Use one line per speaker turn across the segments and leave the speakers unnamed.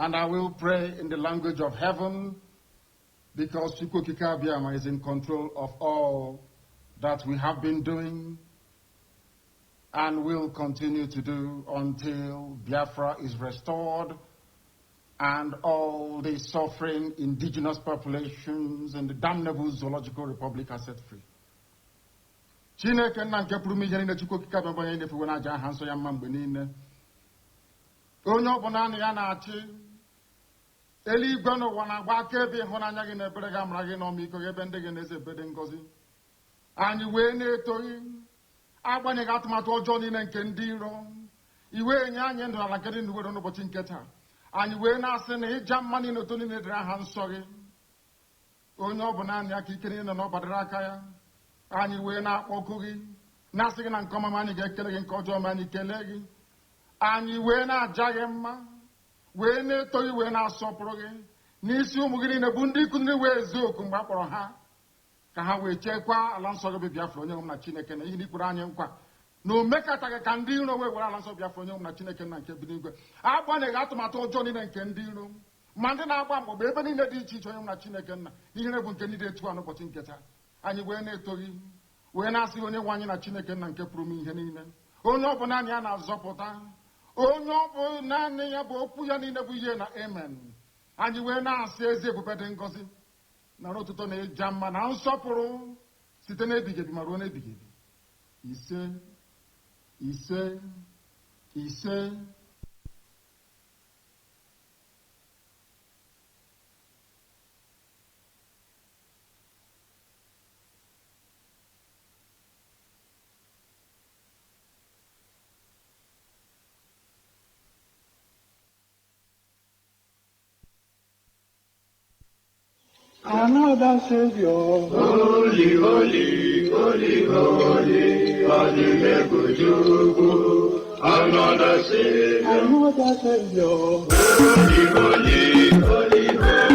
And I will pray in the language of heaven, because Chukwukika Biama is in control of all that we have been doing and will continue to do until Biafra is restored and all the suffering indigenous populations in the damnable zoological republic are set free. Chineke nna nke pụrụ ihe niile Chukwukika Biama onye na-efuwe n'aja aha nsọ ya mma mgbe niile. Onye ọbụla na ya na-achị eluigwe n'ụwa na-agba akaebe ịhụnanya gị na ebere gị amara gị n'ọmịiko gị ebe ndị gị na-eze ebede ngọzi. Anyị wee na-etoghị agbanyeghị atụmatụ ọjọọ niile nke ndị iro. Iwe nye anyị ndụ ala nke dị n'uwere n'ụbọchị nke taa. Anyị wee na-asị na ịja mma niile otu niile dịrị aha nsọ gị. Onye ọ bụ naanị aka ike niile na ọ gbadara aka ya. Anyị wee na-akpọku gị na-asị gị na nke ọma anyị ga-ekele gị, nke ọjọọ ma anyị kelee gị. Anyị wee na-aja gị mma, wee na-eto gị, wee na-asọpụrụ gị n'isi ụmụ gị niile bụ ndị ikwu wee ezu oku mgbe a kpọrọ ha ka ha wee chekwaa ala nsọ gị bụ Biafra onye nwe m na Chineke na ihe n'ikwuru anyị nkwa na o mekataghị ka ndị iro wee were ala nsọ Biafra onye nwe m na Chineke na nke bi n'igwe. Agbanyeghị atụmatụ ọjọọ niile nke ndị iro ma ndị na-agba mgbọgba ebe niile dị iche iche onye nwe m na Chineke nna ihere bụ nke niile etu a n'ụbọchị nke taa. Anyị wee na-eto gị, wee na-asị onye nwe anyị na Chineke nna nke pụrụ m ihe niile. Onye ọ bụ naanị ya na-azọpụta, onye ọ bụ naanị ya bụ okwu ya niile bụ ihe na amen. Anyị wee na-asị ezi ebube dị ngọzi na ọtụtụ na ịja mma na nsọpụrụ site n'ebighị ebi ma ruo n'ebighị ebi. Ise ise ise.
Another Savior, holy, holy, holy, holy, another Savior, holy, holy, holy, holy.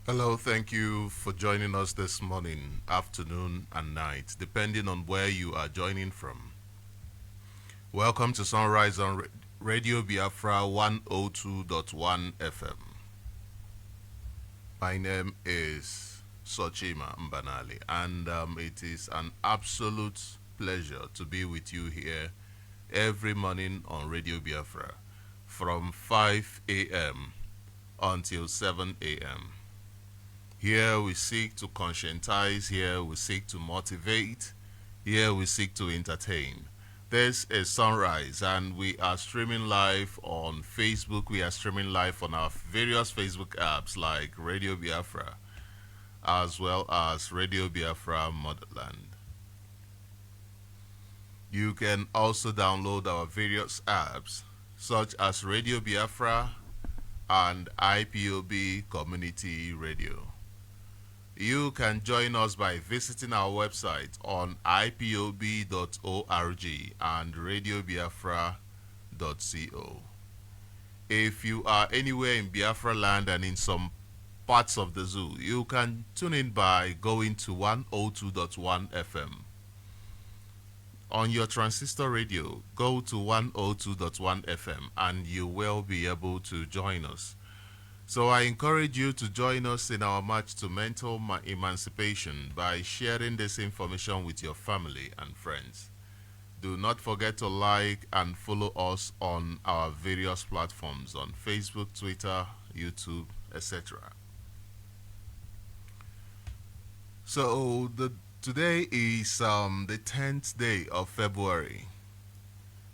Hello, thank you for joining us this morning, afternoon, and night, depending on where you are joining from. Welcome to Sunrise on Radio Biafra 102.1 FM. My name is Sochima Mbanali, and it is an absolute pleasure to be with you here every morning on Radio Biafra from 5 a.m. until 7 a.m. Here we seek to conscientize, here we seek to motivate, here we seek to entertain. This is Sunrise, and we are streaming live on Facebook. We are streaming live on our various Facebook apps like Radio Biafra, as well as Radio Biafra Motherland. You can also download our various apps, such as Radio Biafra and IPOB Community Radio. You can join us by visiting our website on ipob.org and radiobiafra.co. If you are anywhere in Biafra land and in some parts of the zoo, you can tune in by going to 102.1 FM. On your transistor radio, go to 102.1 FM and you will be able to join us. So I encourage you to join us in our march to mental emancipation by sharing this information with your family and friends. Do not forget to like and follow us on our various platforms on Facebook, Twitter, YouTube, etc. So today is the 10th day of February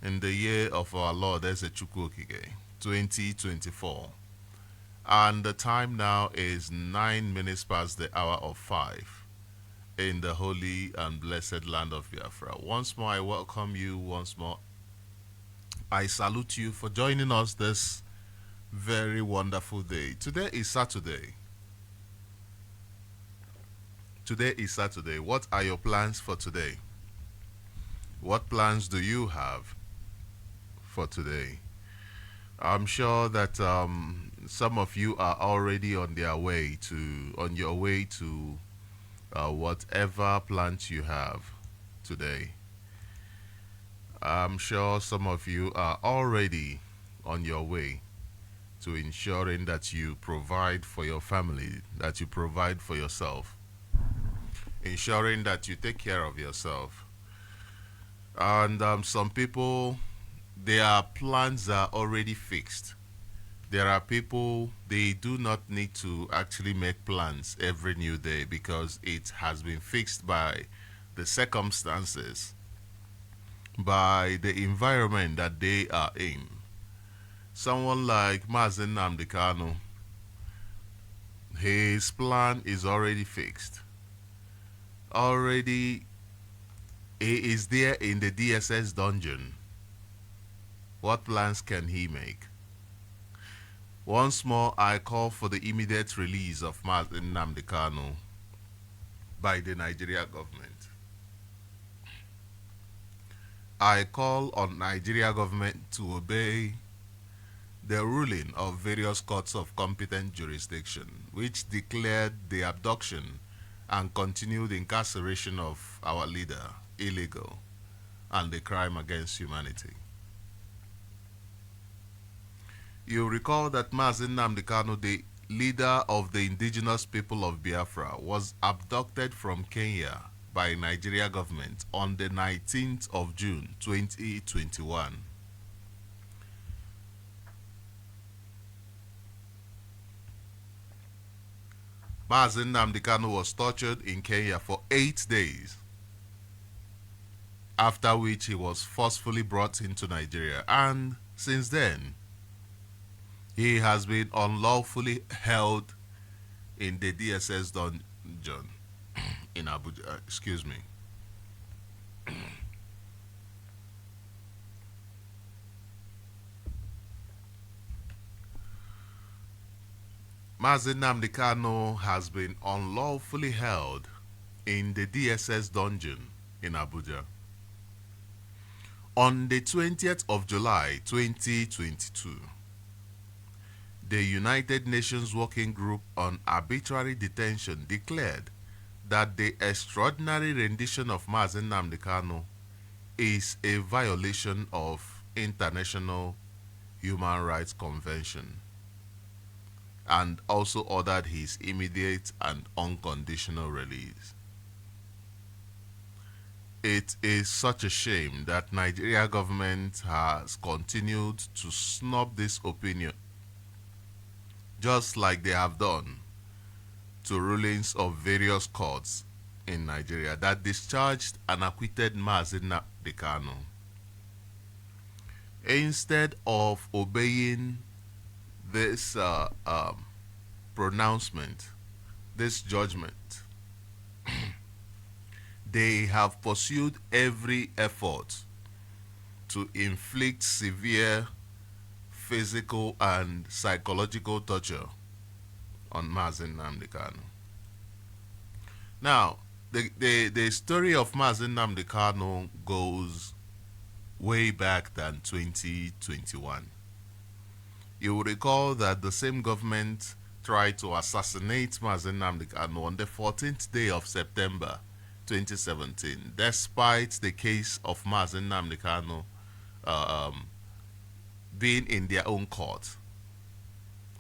in the year of our Lord Ezechukwu Okike, 2024. And the time now is 9 minutes past the hour of 5 in the holy and blessed land of Biafra. Once more, I welcome you. Once more, I salute you for joining us this very wonderful day. Today is Saturday. Today is Saturday. What are your plans for today? What plans do you have for today? I'm sure that some of you are already on your way to whatever plans you have today. I'm sure some of you are already on your way to ensuring that you provide for your family, that you provide for yourself, ensuring that you take care of yourself. And some people, their plans are already fixed. There are people, they do not need to actually make plans every new day because it has been fixed by the circumstances, by the environment that they are in. Someone like Mazen Nnamdi Kanu, his plan is already fixed. Already, he is there in the DSS dungeon. What plans can he make? Once more, I call for the immediate release of Mazen Nnamdi Kanu by the Nigeria government. I call on Nigeria government to obey the ruling of various courts of competent jurisdiction, which declared the abduction and continued incarceration of our leader illegal and a crime against humanity. You recall that Mazen Nnamdi Kanu, the leader of the indigenous people of Biafra, was abducted from Kenya by Nigeria government on the 19th of June 2021. Mazen Nnamdi Kanu was tortured in Kenya for 8 days, after which he was forcefully brought into Nigeria, and since then, he has been unlawfully held in the DSS dungeon in Abuja. Excuse me. Mazen Nnamdi Kanu has been unlawfully held in the DSS dungeon in Abuja. On the 20th of July 2022, the United Nations Working Group on Arbitrary Detention declared that the extraordinary rendition of Mazen Nnamdi Kanu is a violation of International Human Rights Convention. and also ordered his immediate and unconditional release. It is such a shame that Nigeria government has continued to snub this opinion, just like they have done to rulings of various courts in Nigeria that discharged and acquitted Mazi Nnamdi Kanu. Instead of obeying this pronouncement, this judgment, they have pursued every effort to inflict severe physical and psychological torture on Mazi Nnamdi Kanu. Now, the story of Mazi Nnamdi Kanu goes way back than 2021. You will recall that the same government tried to assassinate Mazi Nnamdi Kanu on the 14th day of September 2017, despite the case of Mazi Nnamdi Kanu being in their own court.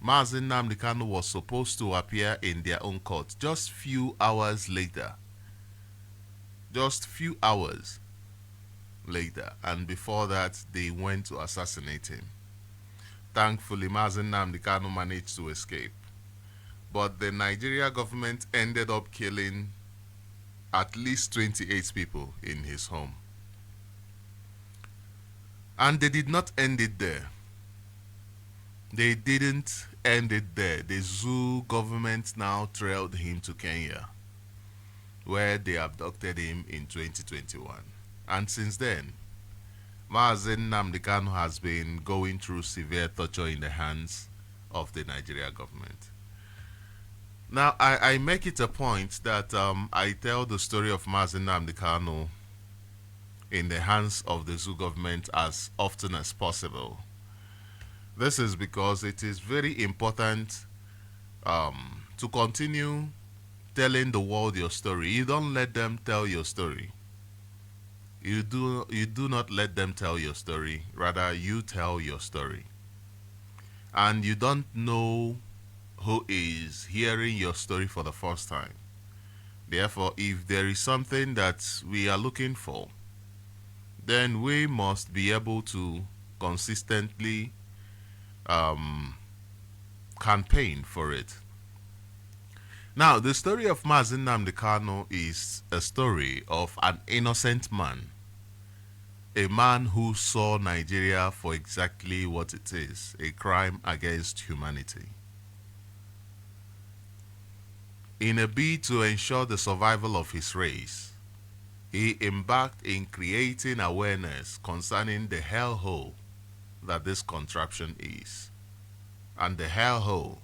Mazi Nnamdi Kanu was supposed to appear in their own court just few hours later. And before that, they went to assassinate him. Thankfully, Mazi Nnamdi Kanu managed to escape. But the Nigeria government ended up killing at least 28 people in his home. And they did not end it there. They didn't end it there. The Zoo government now trailed him to Kenya, where they abducted him in 2021. And since then, Mazi Nnamdi Kanu has been going through severe torture in the hands of the Nigeria government. Now, I make it a point that I tell the story of Mazi Nnamdi Kanu in the hands of the Zoo government as often as possible. This is because it is very important to continue telling the world your story. You don't let them tell your story. You do not let them tell your story. Rather, you tell your story. And you don't know who is hearing your story for the first time. Therefore, if there is something that we are looking for, then we must be able to consistently campaign for it. Now, the story of Mazi Nnamdi Kanu is a story of an innocent man, a man who saw Nigeria for exactly what it is, a crime against humanity. In a bid to ensure the survival of his race, he embarked in creating awareness concerning the hellhole that this contraption is, and the hellhole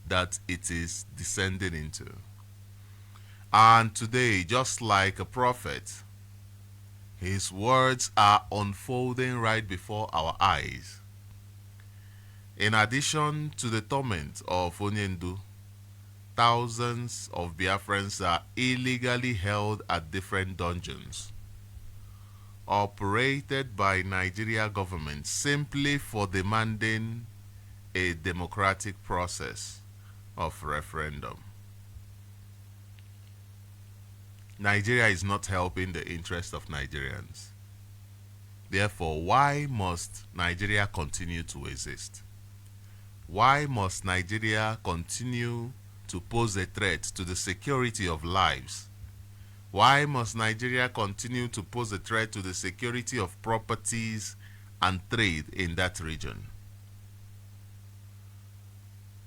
that it is descending into. And today, just like a prophet, his words are unfolding right before our eyes. In addition to the torment of Onyendu, thousands of Biafrans are illegally held at different dungeons, operated by Nigeria government simply for demanding a democratic process of referendum. Nigeria is not helping the interest of Nigerians. Therefore, why must Nigeria continue to exist? Why must Nigeria continue to pose a threat to the security of lives? Why must Nigeria continue to pose a threat to the security of properties and trade in that region?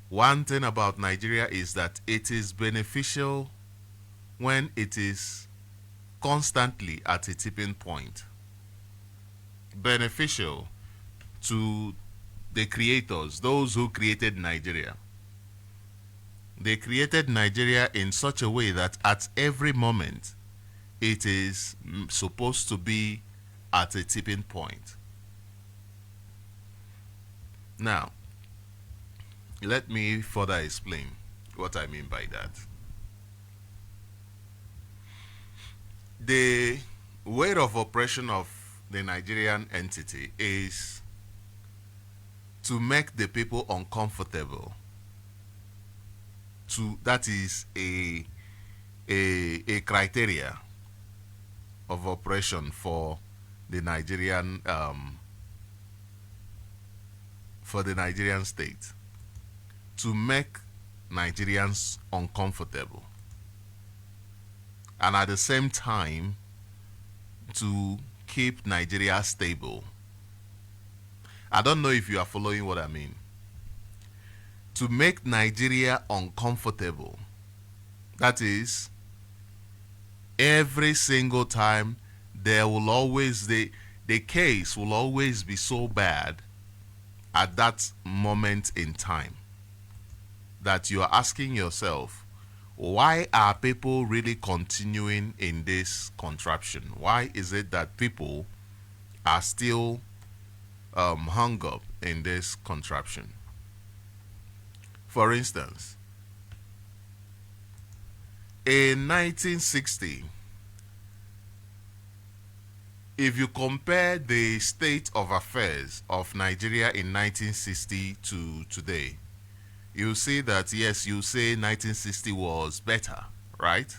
One thing about Nigeria is that it is beneficial when it is constantly at a tipping point. Beneficial to the creators, those who created Nigeria. They created Nigeria in such a way that at every moment it is supposed to be at a tipping point. Now, let me further explain what I mean by that. The way of operation of the Nigerian entity is to make the people uncomfortable that is a criteria of operation for the Nigerian state, to make Nigerians uncomfortable, and at the same time to keep Nigeria stable. I don't know if you are following what I mean. To make Nigeria uncomfortable, that is, every single time there will always the case will always be so bad at that moment in time that you are asking yourself, why are people really continuing in this contraption? Why is it that people are still hung up in this contraption? For instance, in 1960, if you compare the state of affairs of Nigeria in 1960 to today, you see that, yes, you say 1960 was better, right?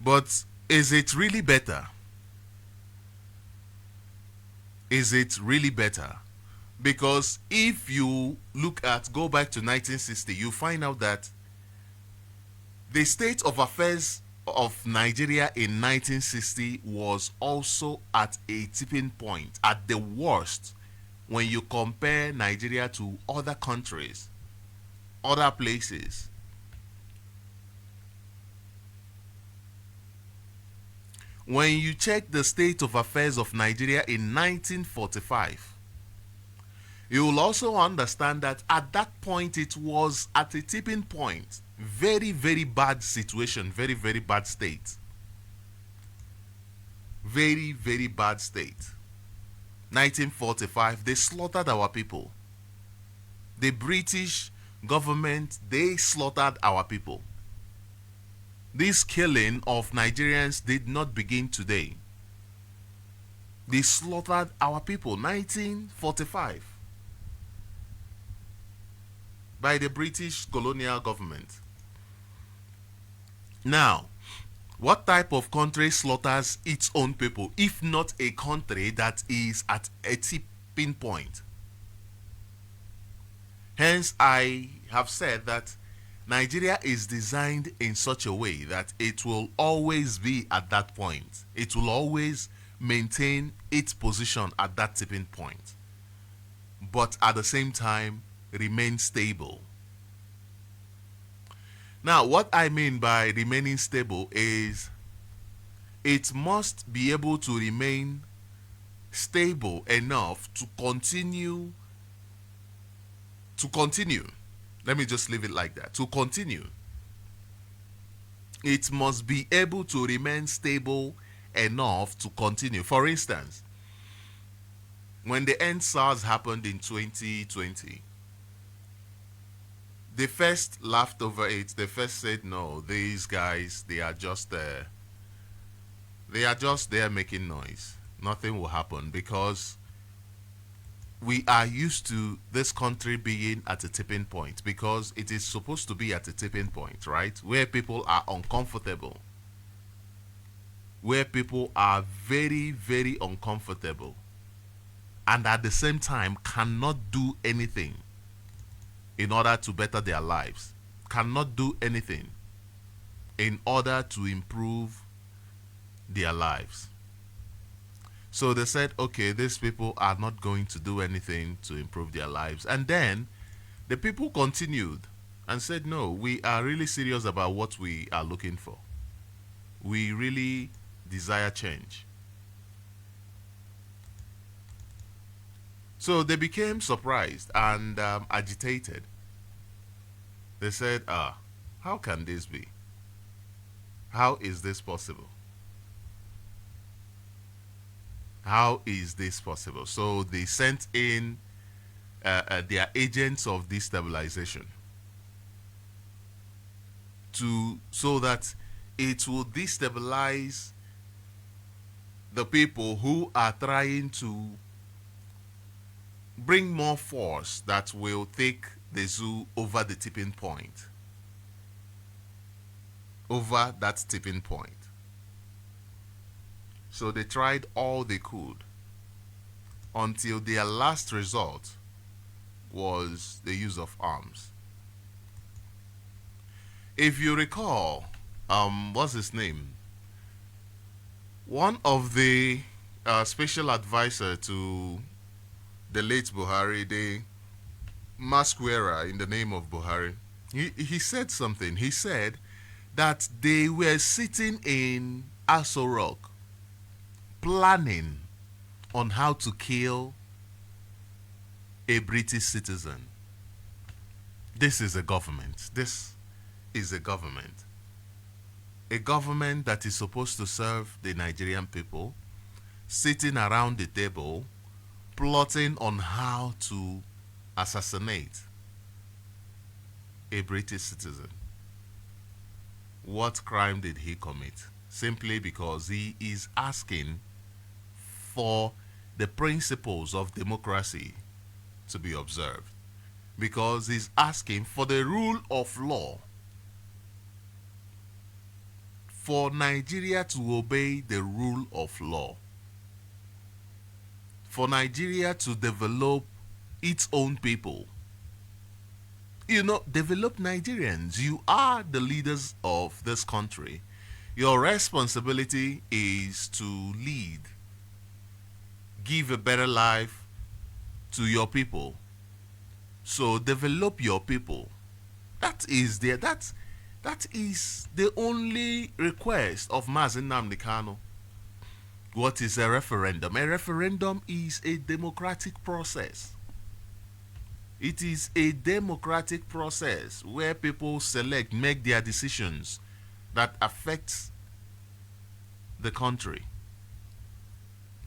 But is it really better? Is it really better? Because if you go back to 1960, you find out that the state of affairs of Nigeria in 1960 was also at a tipping point, at the worst, when you compare Nigeria to other countries, other places. When you check the state of affairs of Nigeria in 1945, you will also understand that at that point it was at a tipping point. Very, very bad situation, very, very bad state. Very, very bad state. 1945, they slaughtered our people. The British government, they slaughtered our people. This killing of Nigerians did not begin today. They slaughtered our people, 1945, by the British colonial government. Now, what type of country slaughters its own people, if not a country that is at a tipping point? Hence, I have said that Nigeria is designed in such a way that it will always be at that point. It will always maintain its position at that tipping point, but at the same time remain stable. Now, what I mean by remaining stable is it must be able to remain stable enough to continue. Let me just leave it like that. To continue, it must be able to remain stable enough to continue. For instance, when the EndSARS happened in 2020, they first laughed over it. They first said, no, these guys, they are just there making noise. Nothing will happen, because we are used to this country being at a tipping point, because it is supposed to be at a tipping point, right? Where people are uncomfortable. Where people are very, very uncomfortable, and at the same time cannot do anything in order to better their lives, cannot do anything in order to improve their lives. So they said, okay, these people are not going to do anything to improve their lives. And then the people continued and said, no, we are really serious about what we are looking for. We really desire change. So they became surprised and agitated. They said, how can this be? How is this possible? How is this possible? So they sent in their agents of destabilization so that it will destabilize the people who are trying to bring more force that will take the zoo over the tipping point. Over that tipping point. So they tried all they could until their last resort was the use of arms. If you recall, what's his name? One of the special advisor to the late Buhari, the mask wearer in the name of Buhari, he said something. He said that they were sitting in Aso Rock planning on how to kill a British citizen. This is a government. This is a government. A government that is supposed to serve the Nigerian people, sitting around the table, plotting on how to assassinate a British citizen. What crime did he commit? Simply because he is asking for the principles of democracy to be observed. Because he's asking for the rule of law. For Nigeria to obey the rule of law. For Nigeria to develop its own people. You know, develop Nigerians. You are the leaders of this country. Your responsibility is to lead. Give a better life to your people. So develop your people. That is the only request of Mazi Nnamdi Kanu. What is a referendum? A referendum is a democratic process. It is a democratic process where people select, make their decisions that affect the country.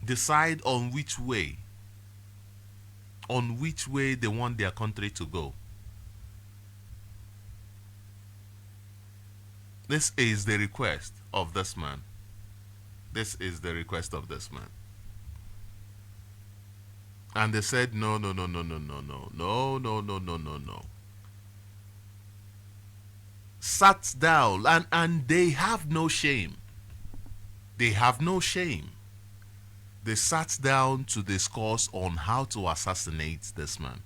Decide on which way they want their country to go. This is the request of this man. This is the request of this man. And they said, no. Sat down, and they have no shame. They have no shame. They sat down to discuss on how to assassinate this man.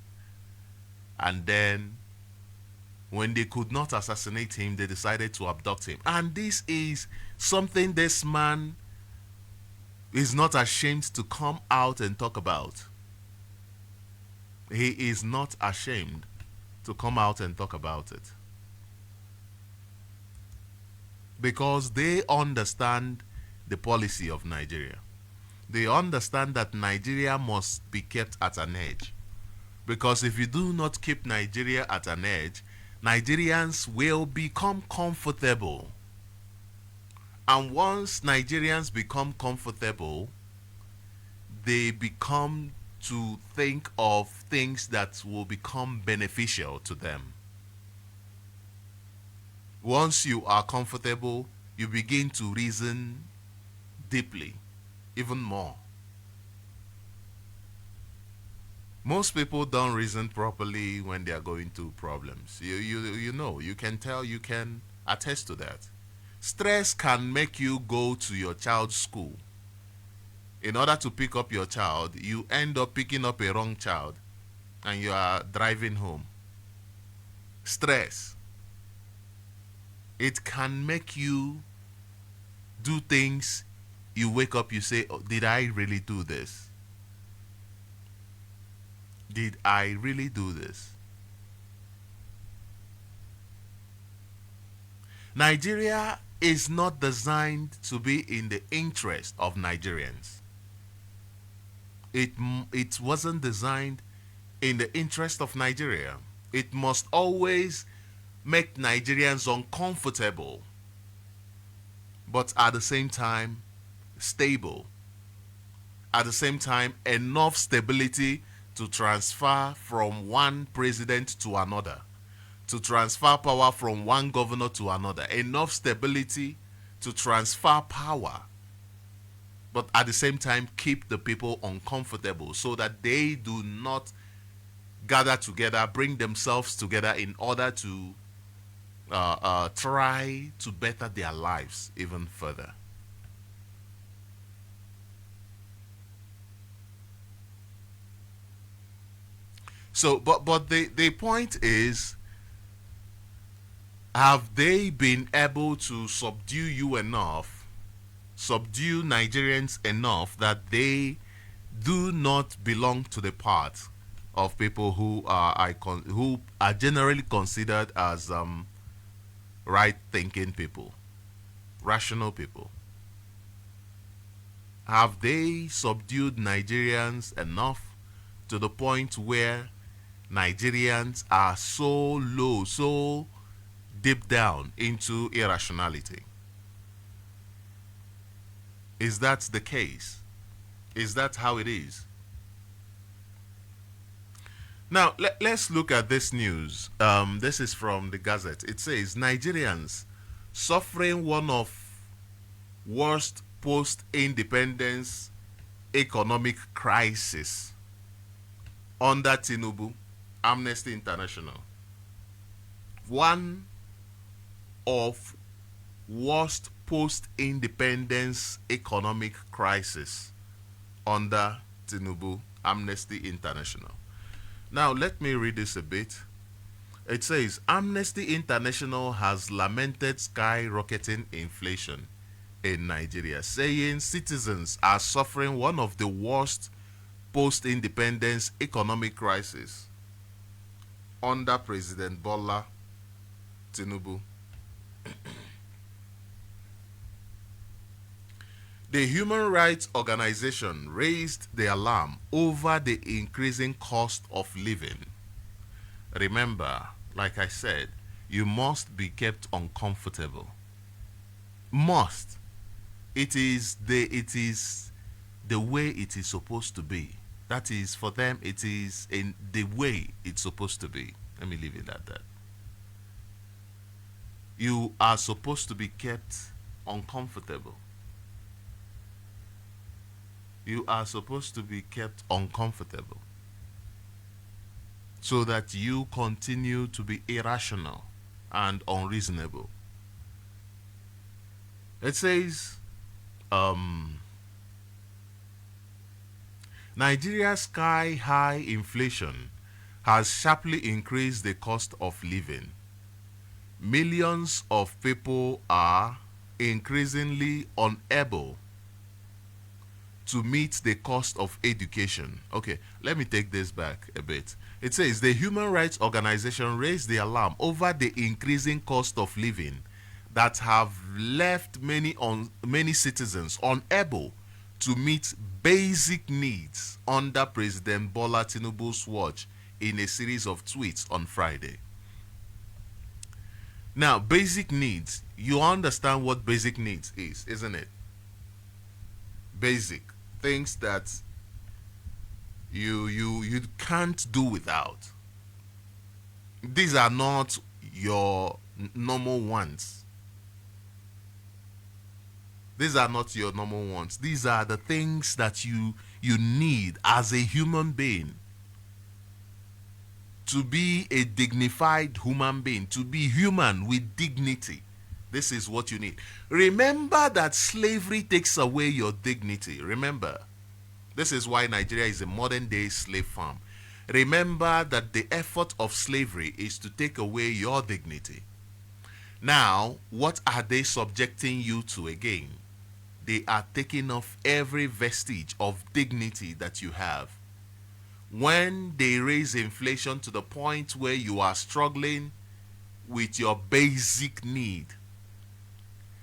And then, when they could not assassinate him, they decided to abduct him. And this is something this man is not ashamed to come out and talk about. He is not ashamed to come out and talk about it. Because they understand the policy of Nigeria. They understand that Nigeria must be kept at an edge. Because if you do not keep Nigeria at an edge, Nigerians will become comfortable. And once Nigerians become comfortable, they become to think of things that will become beneficial to them. Once you are comfortable, you begin to reason deeply, even more. Most people don't reason properly when they are going through problems. You know, you can tell, you can attest to that. Stress can make you go to your child's school. In order to pick up your child, you end up picking up a wrong child and you are driving home. Stress. It can make you do things. You wake up, you say, oh, did I really do this? Did I really do this? Nigeria is not designed to be in the interest of Nigerians. It wasn't designed in the interest of Nigeria. It must always make Nigerians uncomfortable, but at the same time stable. At the same time, enough stability to transfer from one president to another, to transfer power from one governor to another. Enough stability to transfer power, but at the same time keep the people uncomfortable so that they do not gather together, bring themselves together in order to try to better their lives even further. So, but the point is, have they been able to subdue you enough, subdue Nigerians enough that they do not belong to the part of people who are generally considered as right-thinking people, rational people? Have they subdued Nigerians enough to the point where Nigerians are so low, so deep down into irrationality? Is that the case? Is that how it is? Now, let's look at this news. This is from the Gazette. It says, Nigerians suffering one of worst post-independence economic crisis under Tinubu. Amnesty International. One of worst post-independence economic crisis under Tinubu. Amnesty International. Now let me read this a bit. It says, Amnesty International has lamented skyrocketing inflation in Nigeria, saying citizens are suffering one of the worst post-independence economic crisis under President Bola Tinubu. The human rights organization raised the alarm over the increasing cost of living. Remember, like I said, you must be kept uncomfortable. Must. It is the way it is supposed to be. That is, for them, it is in the way it's supposed to be. Let me leave it at that. You are supposed to be kept uncomfortable. You are supposed to be kept uncomfortable so that you continue to be irrational and unreasonable. It says, Nigeria's sky-high inflation has sharply increased the cost of living. Millions of people are increasingly unable to meet the cost of education. Okay, let me take this back a bit. It says the human rights organization raised the alarm over the increasing cost of living that have left many citizens unable to meet basic needs under President Bola Tinubu's watch in a series of tweets on Friday. Now, basic needs, you understand what basic needs is, isn't it? Basic things that you can't do without. These are not your normal wants. These are not your normal wants. These are the things that you need as a human being. To be a dignified human being, to be human with dignity. This is what you need. Remember that slavery takes away your dignity. Remember. This is why Nigeria is a modern day slave farm. Remember that the effort of slavery is to take away your dignity. Now, what are they subjecting you to again? They are taking off every vestige of dignity that you have. When they raise inflation to the point where you are struggling with your basic need,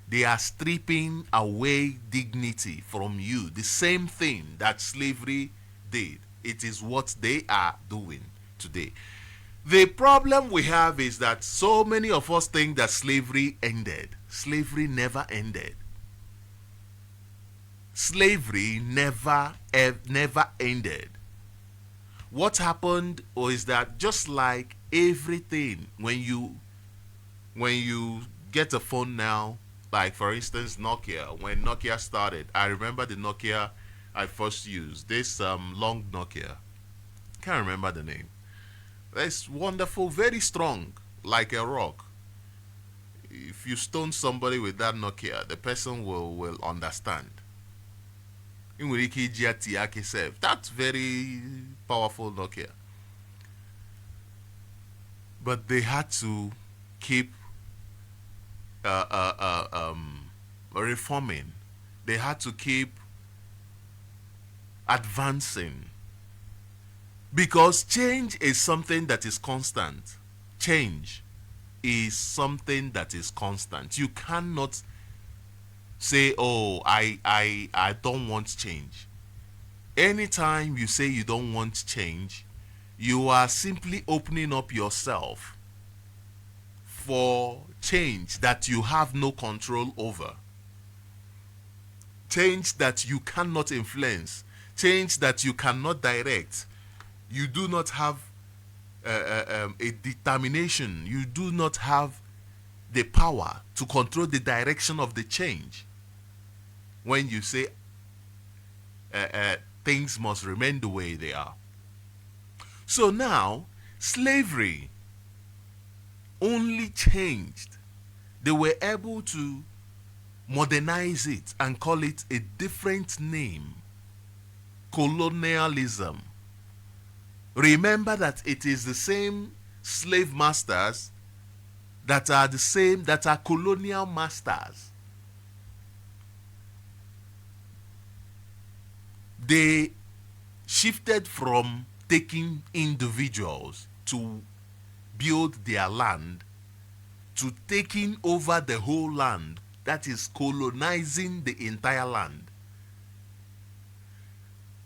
they are stripping away dignity from you. The same thing that slavery did. It is what they are doing today. The problem we have is that so many of us think that slavery ended. Slavery never ended. Slavery never ended. What happened was that just like everything, when you get a phone now, like for instance Nokia, when Nokia started, I remember the Nokia I first used, this long Nokia, can't remember the name. It's wonderful, very strong, like a rock. If you stone somebody with that Nokia, the person will understand. That's very powerful Nokia. But they had to keep reforming. They had to keep advancing. Because change is something that is constant. Change is something that is constant. You cannot say, oh, I don't want change. Anytime you say you don't want change, you are simply opening up yourself for change that you have no control over. Change that you cannot influence. Change that you cannot direct. You do not have a determination. You do not have the power to control the direction of the change. When you say things must remain the way they are. So now, slavery only changed. They were able to modernize it and call it a different name. Colonialism. Remember that it is the same slave masters that are colonial masters. They shifted from taking individuals to build their land to taking over the whole land, that is colonizing the entire land.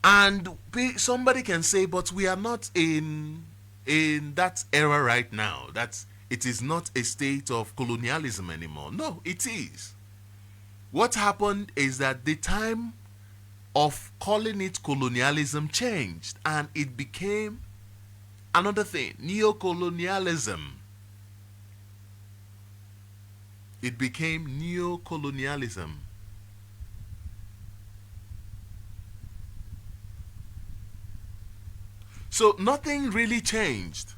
And somebody can say, but we are not in that era right now. That it is not a state of colonialism anymore. No, it is. What happened is that the time of calling it colonialism changed and it became another thing, neocolonialism. It became neocolonialism. So nothing really changed.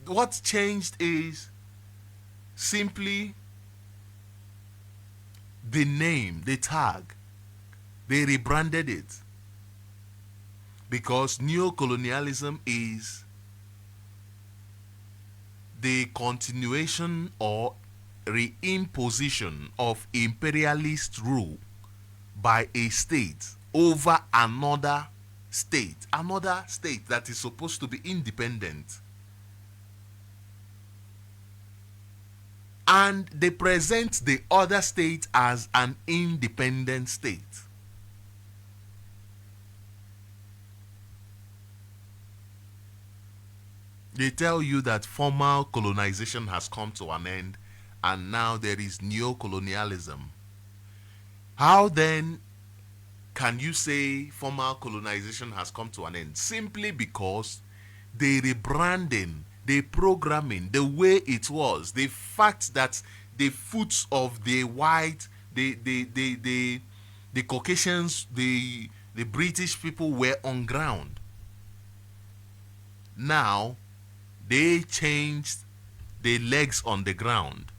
What changed is simply the name, the tag. They rebranded it. Because neocolonialism is the continuation or reimposition of imperialist rule by a state over another state that is supposed to be independent. And they present the other state as an independent state. They tell you that formal colonization has come to an end and now there is neocolonialism. How then can you say formal colonization has come to an end? Simply because the rebranding, the programming, the way it was, the fact that the foot of the white, the Caucasians, the British people were on ground. Now, they changed the legs on the ground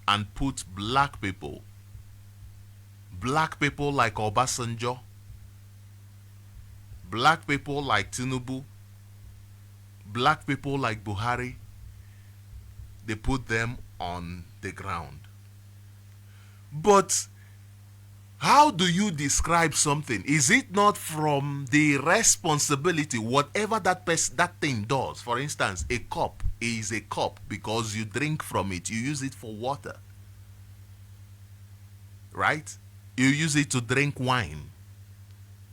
and put black people like Obasanjo, black people like Tinubu, black people like Buhari, they put them on the ground. But how do you describe something? Is it not from the responsibility, whatever that thing does? For instance, a cup is a cup because you drink from it. You use it for water. Right? You use it to drink wine.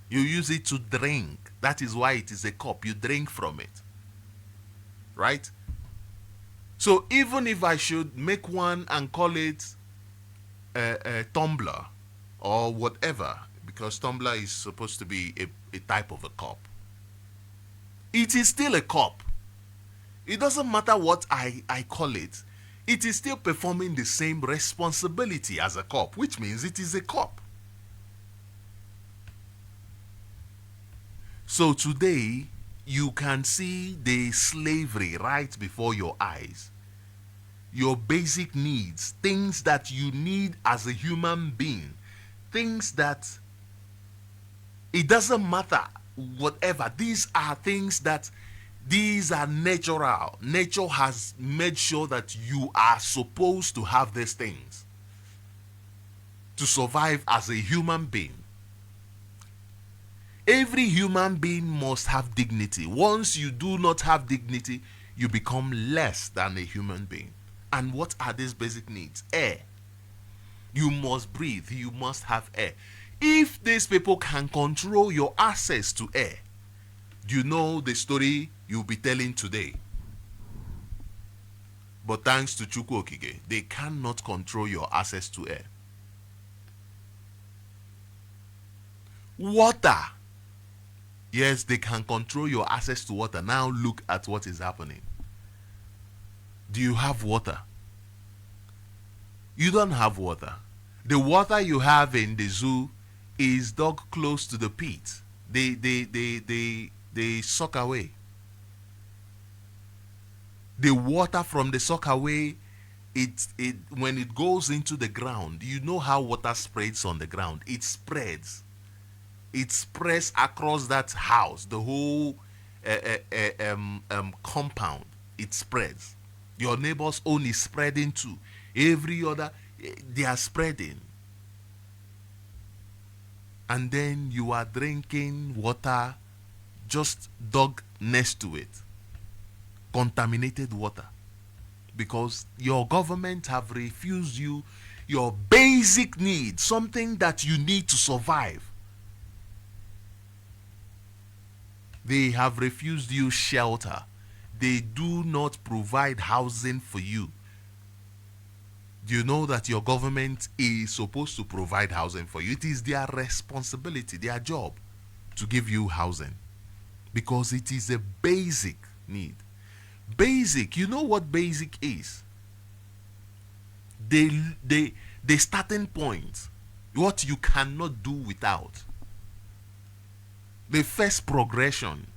You use it to drink. That is why it is a cup. You drink from it. Right? So even if I should make one and call it a tumbler or whatever, because tumbler is supposed to be a type of a cup, it is still a cup. It doesn't matter what I call it. It is still performing the same responsibility as a cup, which means it is a cup. So today, you can see the slavery right before your eyes. Your basic needs, things that you need as a human being, things that it doesn't matter, whatever. These are things that these are natural. Nature has made sure that you are supposed to have these things to survive as a human being. Every human being must have dignity. Once you do not have dignity, you become less than a human being. And what are these basic needs? Air. You must breathe. You must have air. If these people can control your access to air, do you know the story you'll be telling today? But thanks to Chukwu Okike, they cannot control your access to air. Water. Yes, they can control your access to water. Now look at what is happening. Do you have water? You don't have water. The water you have in the zoo is dug close to the pit. They suck away. The water from the suck away, when it goes into the ground, you know how water spreads on the ground. It spreads. It spreads across that house, the whole compound. It spreads. Your neighbor's own is spreading too. Every other, they are spreading. And then you are drinking water just dug next to it. Contaminated water. Because your government have refused you your basic need, something that you need to survive. They have refused you shelter. They do not provide housing for you. Do you know that your government is supposed to provide housing for you? It is their responsibility, their job, to give you housing. Because it is a basic need. Basic, you know what basic is? The starting point. What you cannot do without. The first progression.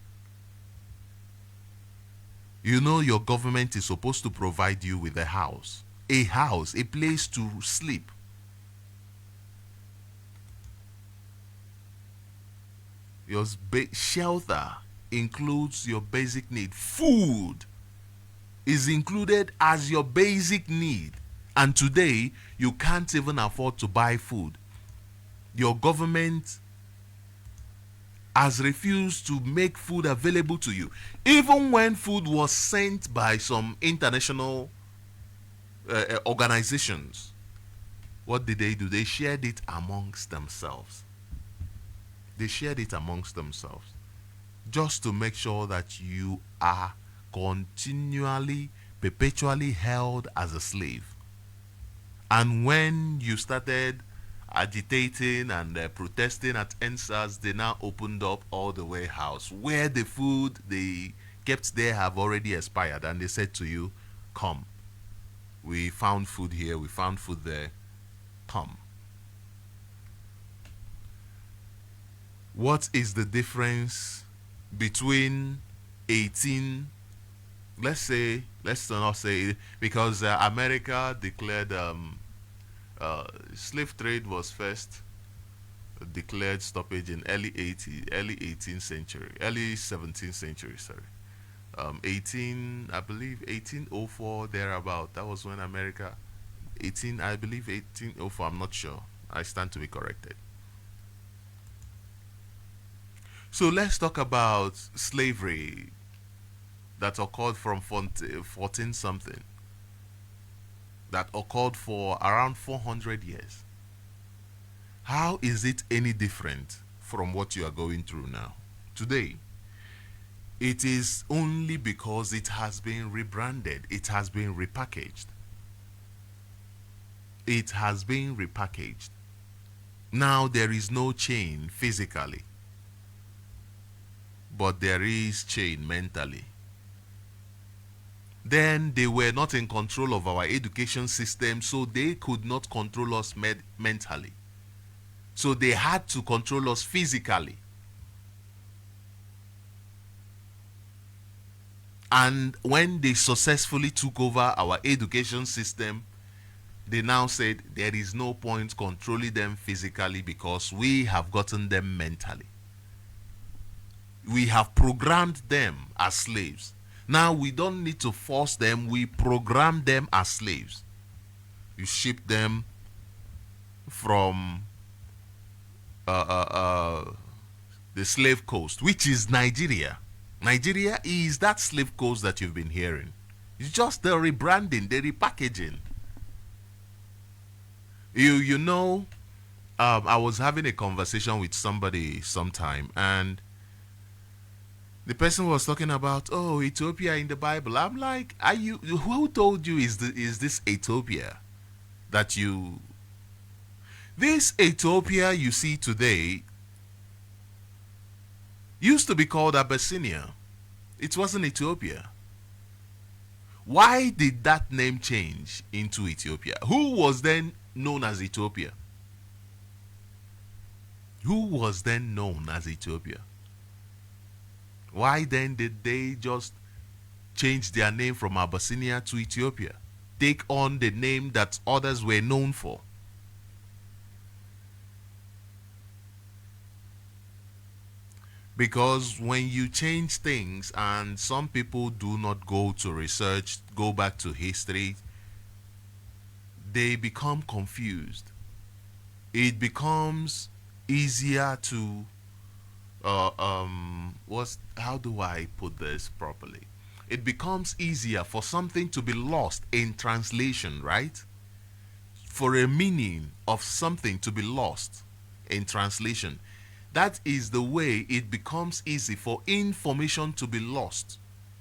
You know your government is supposed to provide you with a house, a place to sleep. Your shelter includes your basic need. Food is included as your basic need. And today, you can't even afford to buy food. Your government has refused to make food available to you. Even when food was sent by some international organizations, what did they do? They shared it amongst themselves. They shared it amongst themselves. Just to make sure that you are continually, perpetually held as a slave. And when you started agitating and protesting at NSAS, they now opened up all the warehouse where the food they kept there have already expired, and they said to you, come, we found food here, we found food there, come. What is the difference between 18, let's not say, because America declared slave trade was first declared stoppage in early 18th century, early 17th century, sorry. 1804 thereabout. That was when America, 1804, I'm not sure. I stand to be corrected. So let's talk about slavery that occurred from 14 something. That occurred for around 400 years. How is it any different from what you are going through now? Today, it is only because it has been rebranded. It has been repackaged. It has been repackaged. Now there is no chain physically, but there is chain mentally. Then they were not in control of our education system, so they could not control us mentally. So they had to control us physically. And when they successfully took over our education system, they now said there is no point controlling them physically because we have gotten them mentally. We have programmed them as slaves. Now we don't need to force them, we program them as slaves. You ship them from the slave coast, which is Nigeria. Nigeria is that slave coast that you've been hearing. It's just the rebranding, the repackaging. You know, I was having a conversation with somebody sometime, and the person was talking about, oh, Ethiopia in the Bible. I'm like, are you? Who told you is this Ethiopia that you? This Ethiopia you see today used to be called Abyssinia. It wasn't Ethiopia. Why did that name change into Ethiopia? Who was then known as Ethiopia? Who was then known as Ethiopia? Why then did they just change their name from Abyssinia to Ethiopia? Take on the name that others were known for. Because when you change things, and some people do not go to research, go back to history, they become confused. It becomes easier to how do I put this properly? It becomes easier for something to be lost in translation, right? For a meaning of something to be lost in translation. That is the way it becomes easy for information to be lost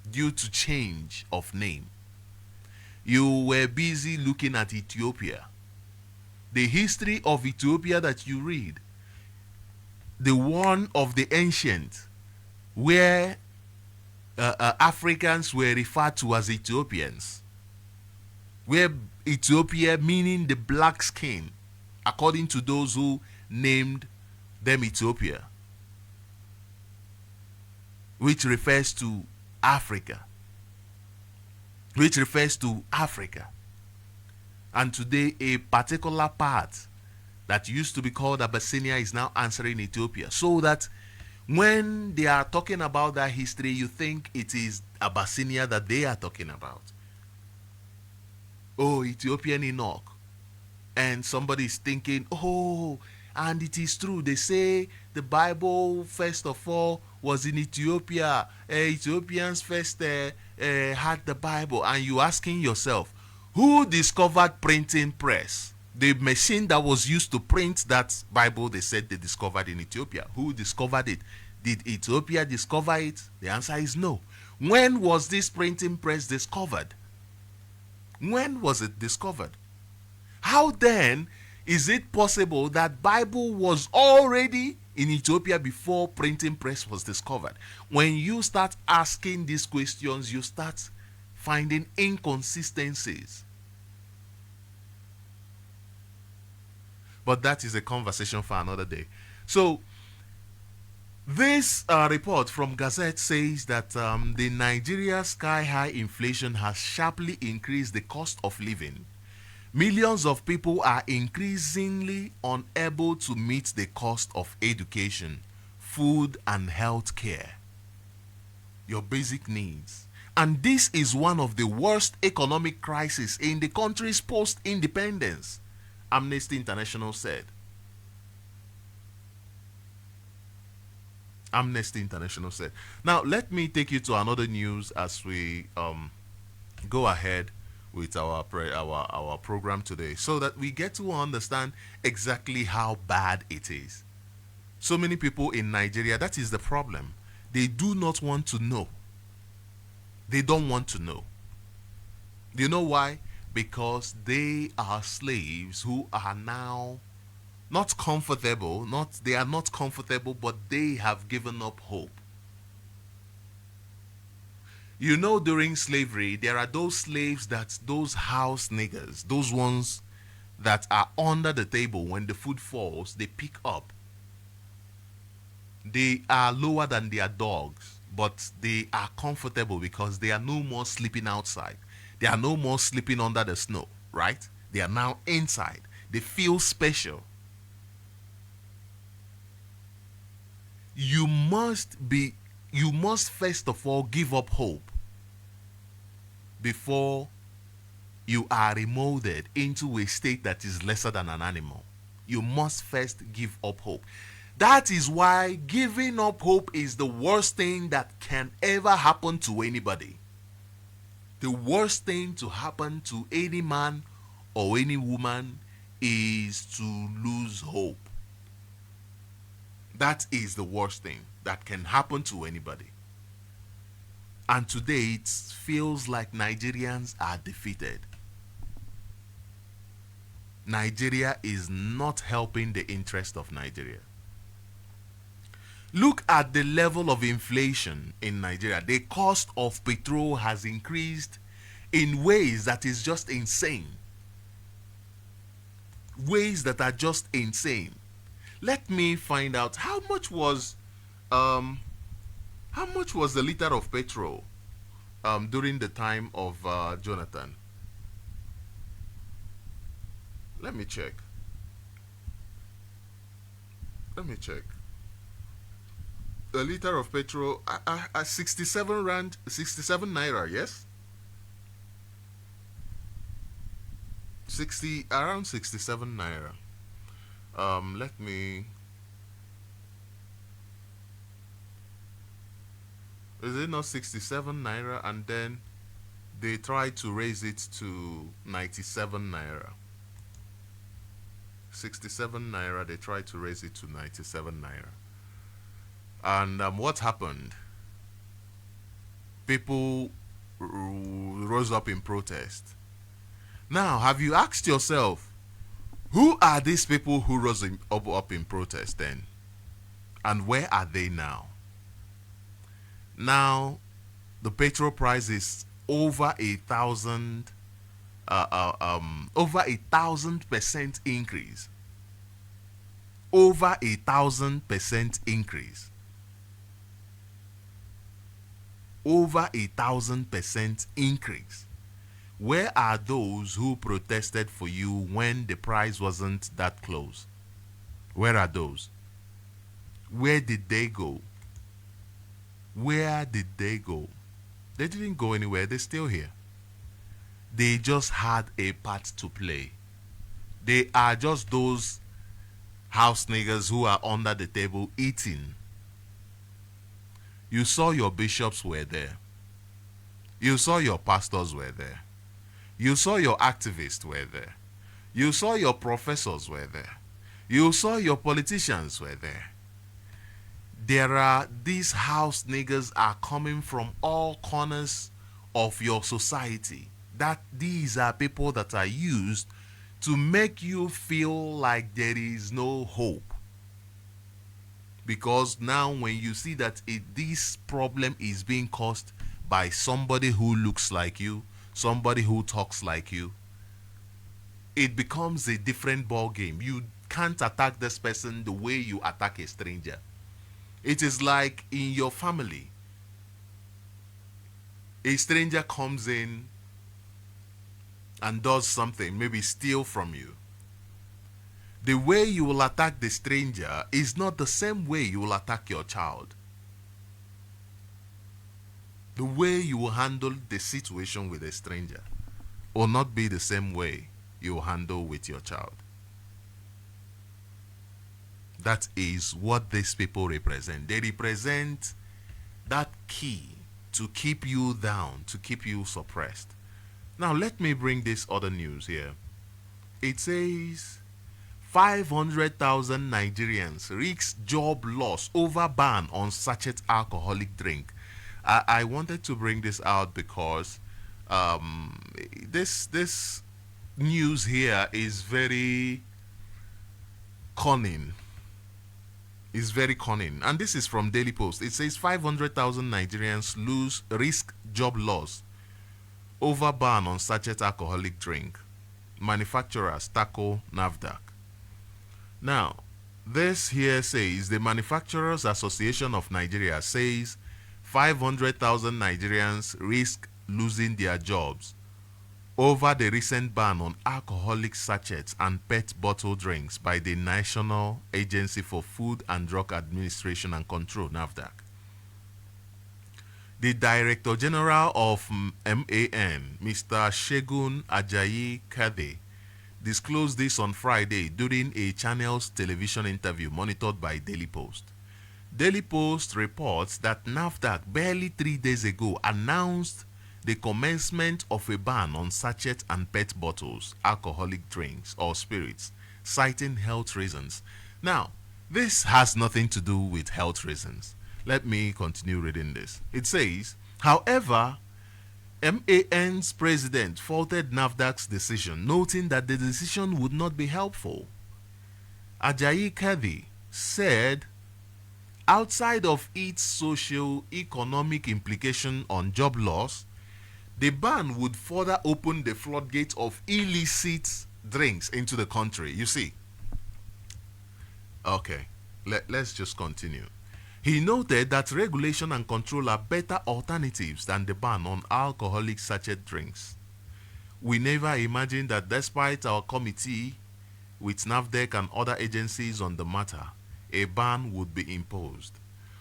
due to change of name. You were busy looking at Ethiopia. The history of Ethiopia that you read, the one of the ancient, where Africans were referred to as Ethiopians, where Ethiopia meaning the black skin, according to those who named them Ethiopia, which refers to Africa, and today a particular part that used to be called Abyssinia is now answering Ethiopia, so that when they are talking about that history, you think it is Abyssinia that they are talking about. Oh, Ethiopian Enoch. And somebody is thinking, oh, and it is true. They say the Bible, first of all, was in Ethiopia. Ethiopians first had the Bible. And you asking yourself, who discovered printing press? The machine that was used to print that Bible, they said they discovered in Ethiopia. Who discovered it? Did Ethiopia discover it? The answer is no. When was this printing press discovered? When was it discovered? How then is it possible that Bible was already in Ethiopia before printing press was discovered? When you start asking these questions, you start finding inconsistencies. But that is a conversation for another day. So, this report from Gazette says that the Nigeria sky-high inflation has sharply increased the cost of living. Millions of people are increasingly unable to meet the cost of education, food, and health care. Your basic needs. And this is one of the worst economic crises in the country's post-independence, Amnesty International said. Amnesty International said. Now, let me take you to another news as we go ahead with our program today, so that we get to understand exactly how bad it is. So many people in Nigeria, that is the problem. They do not want to know. They don't want to know. Do you know why? Because they are slaves who are now not comfortable, they are not comfortable, but they have given up hope. You know, during slavery, there are those slaves those house niggers, those ones that are under the table. When the food falls, they pick up. They are lower than their dogs, but they are comfortable because they are no more sleeping outside. They are no more sleeping under the snow, right? They are now inside. They feel special. You must first of all give up hope before you are remolded into a state that is lesser than an animal. You must first give up hope. That is why giving up hope is the worst thing that can ever happen to anybody. The worst thing to happen to any man or any woman is to lose hope. That is the worst thing that can happen to anybody. And today it feels like Nigerians are defeated. Nigeria is not helping the interest of Nigeria. Look at the level of inflation in Nigeria. The cost of petrol has increased in ways that is just insane. Ways that are just insane. Let me find out how much was the liter of petrol during the time of Jonathan. Let me check. A liter of petrol, 67 rand, 67 naira, yes? Around 67 naira. Let me. Is it not 67 naira, and then they tried to raise it to 97 naira? 67 naira, they tried to raise it to 97 naira. And what happened? People rose up in protest. Now, have you asked yourself, who are these people who rose up in protest then? And where are they now? Now, the petrol price is over 1,000%, over 1,000% increase. Over 1,000% increase. Over 1,000% increase. Where are those who protested for you when the price wasn't that close? Where are those? Where did they go? Where did they go? They didn't go anywhere. They're still here. They just had a part to play. They are just those house niggas who are under the table eating. You saw your bishops were there. You saw your pastors were there. You saw your activists were there. You saw your professors were there. You saw your politicians were there. These house niggas are coming from all corners of your society. That these are people that are used to make you feel like there is no hope. Because now when you see that this problem is being caused by somebody who looks like you, somebody who talks like you, it becomes a different ball game. You can't attack this person the way you attack a stranger. It is like in your family. A stranger comes in and does something, maybe steal from you. The way you will attack the stranger is not the same way you will attack your child. The way you will handle the situation with a stranger will not be the same way you will handle with your child. That is what these people represent. They represent that key to keep you down, to keep you suppressed. Now let me bring this other news here. It says 500,000 Nigerians risk job loss over ban on sachet alcoholic drink. I wanted to bring this out because this news here is very cunning. It's very cunning. And this is from Daily Post. It says 500,000 Nigerians risk job loss over ban on sachet alcoholic drink. Manufacturers tackle NAFDAC. Now, this here says the Manufacturers Association of Nigeria says 500,000 Nigerians risk losing their jobs over the recent ban on alcoholic sachets and PET bottle drinks by the National Agency for Food and Drug Administration and Control, NAFDAC. The Director General of MAN, Mr. Segun Ajayi Kade, disclosed this on Friday during a channel's television interview monitored by Daily Post. Daily Post reports that NAFDAC barely 3 days ago announced the commencement of a ban on sachet and PET bottles, alcoholic drinks or spirits, citing health reasons. Now, this has nothing to do with health reasons. Let me continue reading this. It says, however, MAN's president faulted NAFDAC's decision, noting that the decision would not be helpful. Ajayi Kadi said, outside of its socio-economic implication on job loss, the ban would further open the floodgates of illicit drinks into the country. You see. Okay, let's just continue. He noted that regulation and control are better alternatives than the ban on alcoholic sachet drinks. We never imagined that despite our committee with NAFDAC and other agencies on the matter, a ban would be imposed.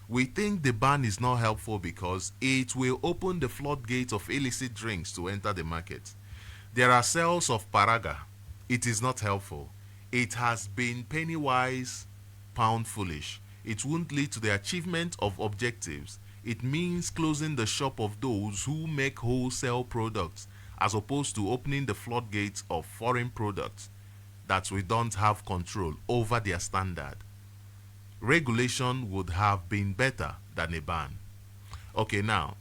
We think the ban is not helpful because it will open the floodgates of illicit drinks to enter the market. There are sales of Paraga. It is not helpful. It has been penny wise, pound foolish. It won't lead to the achievement of objectives. It means closing the shop of those who make wholesale products as opposed to opening the floodgates of foreign products that we don't have control over their standard. Regulation would have been better than a ban. Okay, now,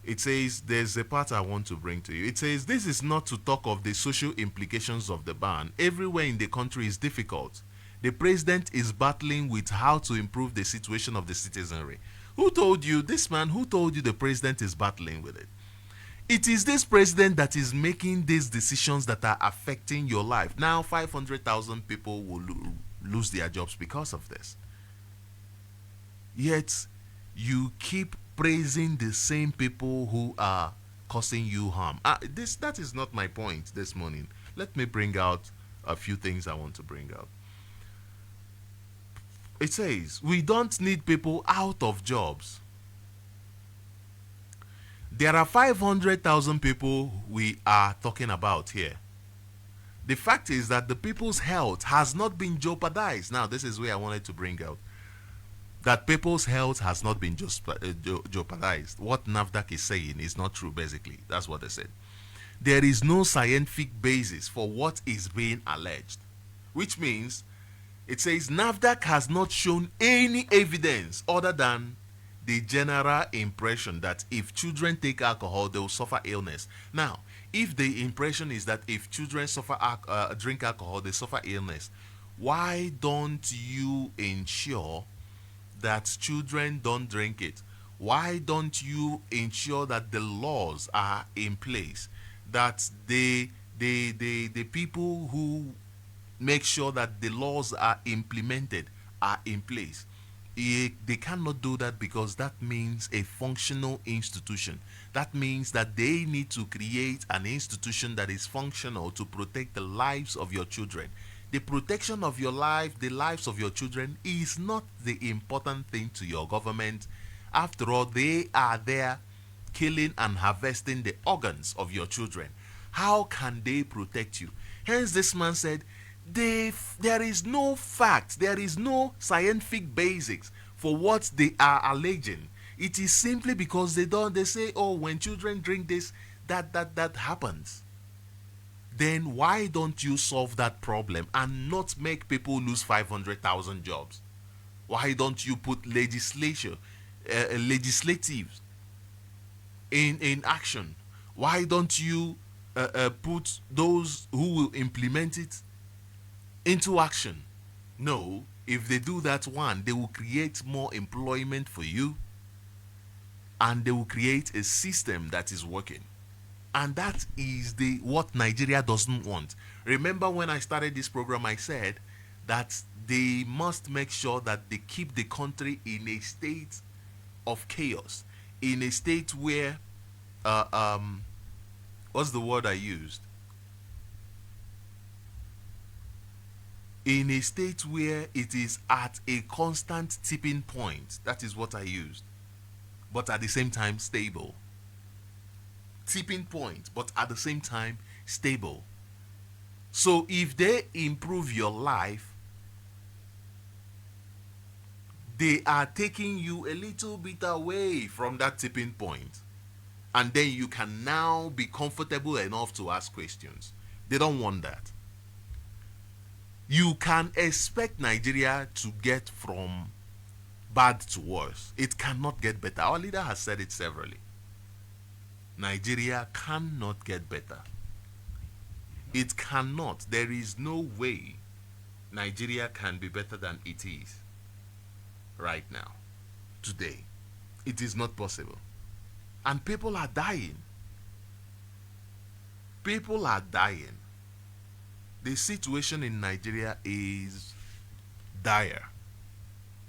it says there's a part I want to bring to you. It says this is not to talk of the social implications of the ban. Everywhere in the country is difficult. The president is battling with how to improve the situation of the citizenry. Who told you, this man, who told you the president is battling with it? It is this president that is making these decisions that are affecting your life. Now 500,000 people will lose their jobs because of this. Yet you keep praising the same people who are causing you harm. That is not my point this morning. Let me bring out a few things I want to bring out. It says, we don't need people out of jobs. There are 500,000 people we are talking about here. The fact is that the people's health has not been jeopardized. Now, this is where I wanted to bring out that people's health has not been jeopardized. What NAFDAC is saying is not true, basically. That's what they said. There is no scientific basis for what is being alleged, which means it says NAFDAC has not shown any evidence other than the general impression that if children take alcohol, they will suffer illness. Now, if the impression is that if children drink alcohol, they suffer illness, why don't you ensure that children don't drink it? Why don't you ensure that the laws are in place, that the people who make sure that the laws are implemented are in place? They cannot do that because that means a functional institution. That means that they need to create an institution that is functional to protect the lives of your children. The protection of your life, the lives of your children, is not the important thing to your government. After all, they are there killing and harvesting the organs of your children. How can they protect you? Hence, this man said, there is no fact, there is no scientific basics for what they are alleging. It is simply because they say, oh, when children drink this, that happens. Then why don't you solve that problem and not make people lose 500,000 jobs? Why don't you put legislatives in action? Why don't you put those who will implement it into action? No, if they do that, one, they will create more employment for you, and they will create a system that is working. And that is what Nigeria doesn't want. Remember when I started this program, I said that they must make sure that they keep the country in a state of chaos, in a state where, what's the word I used? In a state where it is at a constant tipping point. That is what I used. But at the same time, stable. Tipping point, but at the same time, stable. So if they improve your life, they are taking you a little bit away from that tipping point. And then you can now be comfortable enough to ask questions. They don't want that. You can expect Nigeria to get from bad to worse. It cannot get better. Our leader has said it severally. Nigeria cannot get better. It cannot. There is no way Nigeria can be better than it is right now, today. It is not possible. And people are dying. People are dying. The situation in Nigeria is dire.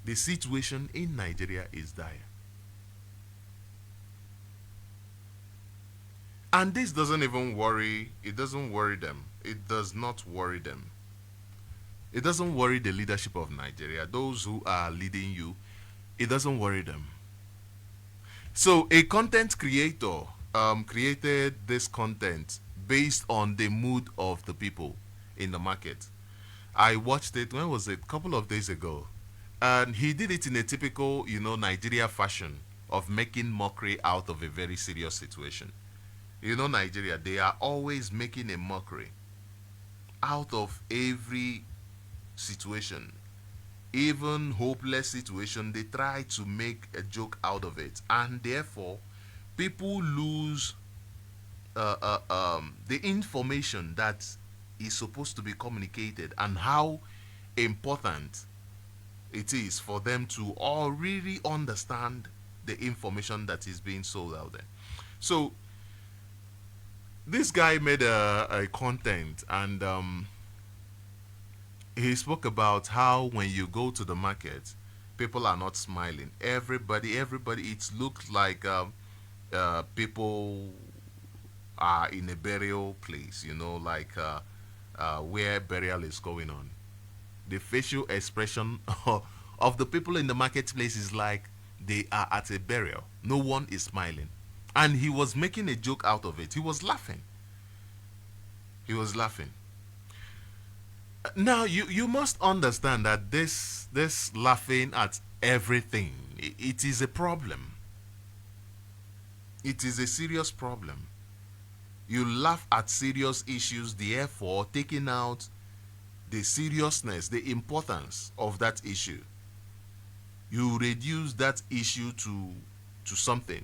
The situation in Nigeria is dire. And this doesn't even worry, it doesn't worry them. It does not worry them. It doesn't worry the leadership of Nigeria, those who are leading you. It doesn't worry them. So a content creator created this content based on the mood of the people in the market. I watched it, when was it? A couple of days ago. And he did it in a typical, Nigeria fashion of making mockery out of a very serious situation. Nigeria, they are always making a mockery out of every situation. Even hopeless situation, they try to make a joke out of it. And therefore, people lose the information that is supposed to be communicated and how important it is for them to all really understand the information that is being sold out there. So this guy made a content, and he spoke about how when you go to the market, people are not smiling. Everybody, it looks like people are in a burial place, like where burial is going on. The facial expression of the people in the marketplace is like they are at a burial. No one is smiling. And he was making a joke out of it. He was laughing. He was laughing. Now, you must understand that this laughing at everything, it is a problem. It is a serious problem. You laugh at serious issues, therefore taking out the seriousness, the importance of that issue. You reduce that issue to something.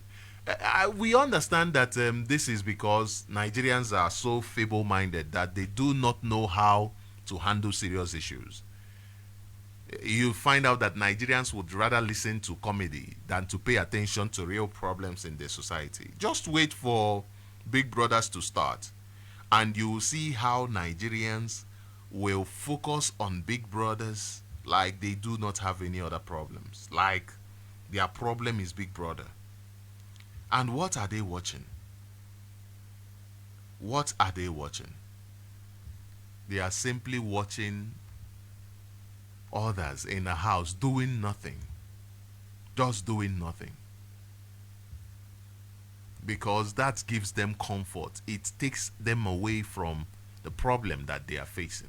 We understand that this is because Nigerians are so feeble-minded that they do not know how to handle serious issues. You find out that Nigerians would rather listen to comedy than to pay attention to real problems in the society. Just wait for Big Brothers to start, and you will see how Nigerians will focus on Big Brothers like they do not have any other problems. Like their problem is Big Brother. And what are they watching? What are they watching? They are simply watching others in a house doing nothing. Just doing nothing. Because that gives them comfort. It takes them away from the problem that they are facing.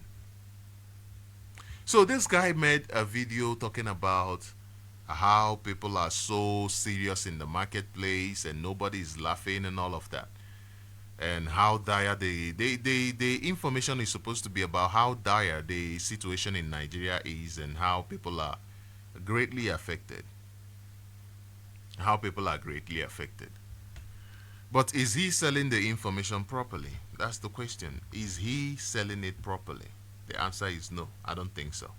So this guy made a video talking about how people are so serious in the marketplace and nobody is laughing and all of that. And how dire the information is supposed to be about how dire the situation in Nigeria is and how people are greatly affected. How people are greatly affected. But is he selling the information properly? That's the question. Is he selling it properly? The answer is no. I don't think so.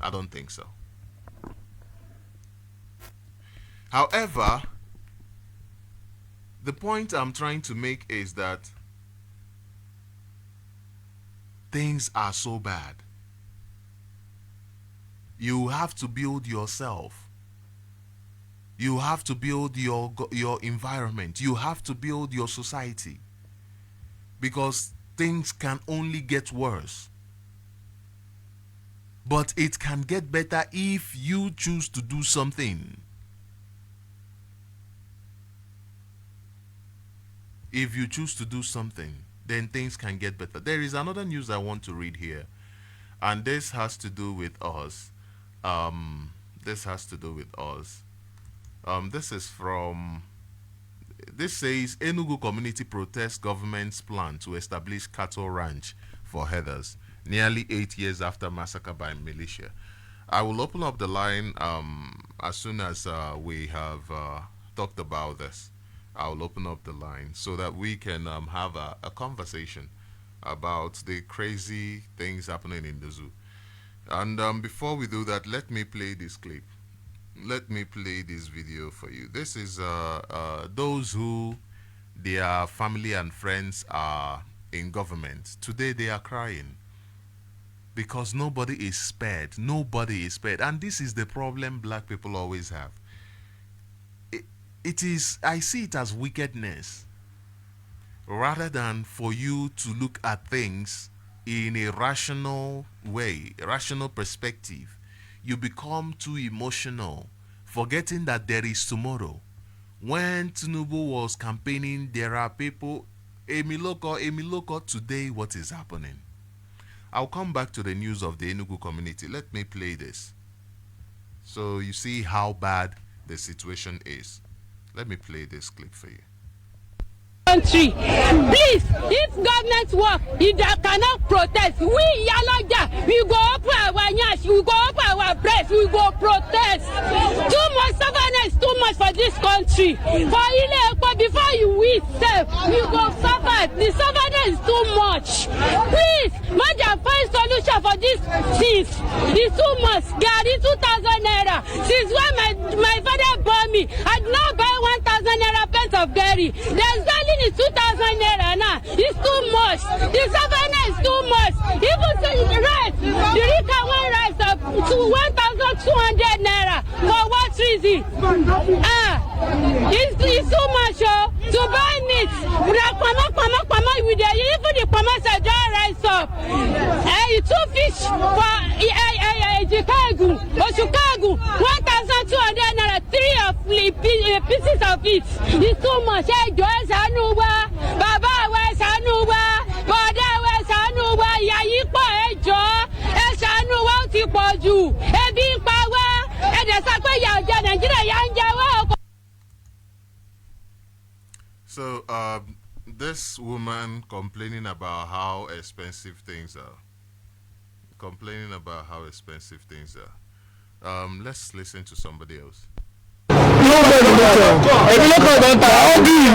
I don't think so. However, the point I'm trying to make is that things are so bad. You have to build yourself. You have to build your environment. You have to build your society. Because things can only get worse. But it can get better if you choose to do something. If you choose to do something, then things can get better. There is another news I want to read here. And this has to do with us. This has to do with us. This says Enugu community protests government's plan to establish cattle ranch for herders nearly 8 years after massacre by militia. I will open up the line as soon as we have talked about this. I will open up the line so that we can have a conversation about the crazy things happening in the zoo. And before we do that, let me play this clip. Let me play this video for you. This is those who their family and friends are in government. Today they are crying because nobody is spared. Nobody is spared. And this is the problem black people always have. It is, I see it as wickedness rather than for you to look at things in a rational way, a rational perspective. You become too emotional, forgetting that there is tomorrow. When Tinubu was campaigning, there are people, Emiloko, today what is happening? I'll come back to the news of the Enugu community. Let me play this so you see how bad the situation is. Let me play this clip for you.
Country, please, if government work, if they cannot protest, we Yaloja, we go open our nyash, we go open our breast, we go protest. Too much stubbornness, too much for this country. For before you win, we go suffer. The stubbornness is too much. Please, Madam, find solution for this things. It's too much. Gary 2,000 naira. Since when my father bought me, I did not buy 1,000 naira pence of Gary. There's selling is 2,000 naira now. It's too much. The savannah is too much. Even the rice, the Rika one rice up to 1,200 naira. For what reason? It's too much, to buy meat. With the, even the commerce are dry rice up. Two fish for Chicago, 1,200 naira. 3 of pieces of it. It's too much. Sanuwa, Baba we Sanuwa, Boda we Sanuwa, Yayipo Ejo, Sanuwa ti poju, Ebi Pawa, Edesakwe Yaja Nigeria Yanja.
So this woman complaining about how expensive things are. Let's listen to somebody else.
Emiloko don't hungry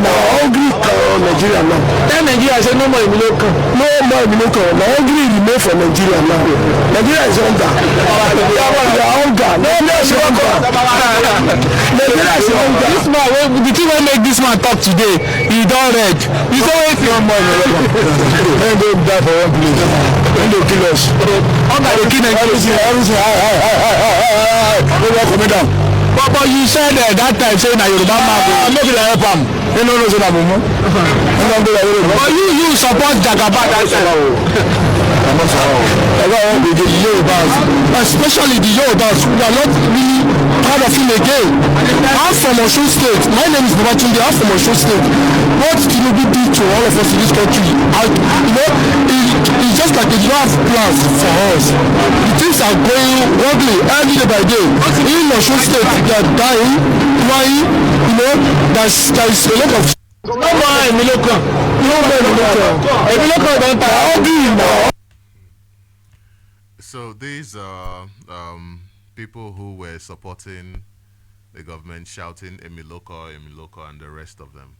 Nigeria now. Tell Nigeria say no more Emiloko. No more Emiloko. Now hungry remain for Nigeria now. Nigeria is hunger. Nigeria is hunger. This man, the thing wey make this man talk today, he don red. He say wait for one month. Dem go die for one place. Dem go kill us. Hunger dey kill Nigeria. Everything down. But you said that time saying that Yoruba man go make it help am. You know say na mumu. But you support Jagaba that time. Especially the Yorubas, we are not really proud of him again. I'm from Osun State. My name is Babatunde. I'm from Osun State. What Tinubu did to all of us in this country, it's just like they don't have plans for us. The things are going wrongly every day by day. In Osun State, they are dying, crying. There's a lot of. No more Emiloko. Emiloko don't die.
So these are people who were supporting the government, shouting Emiloko, and the rest of them.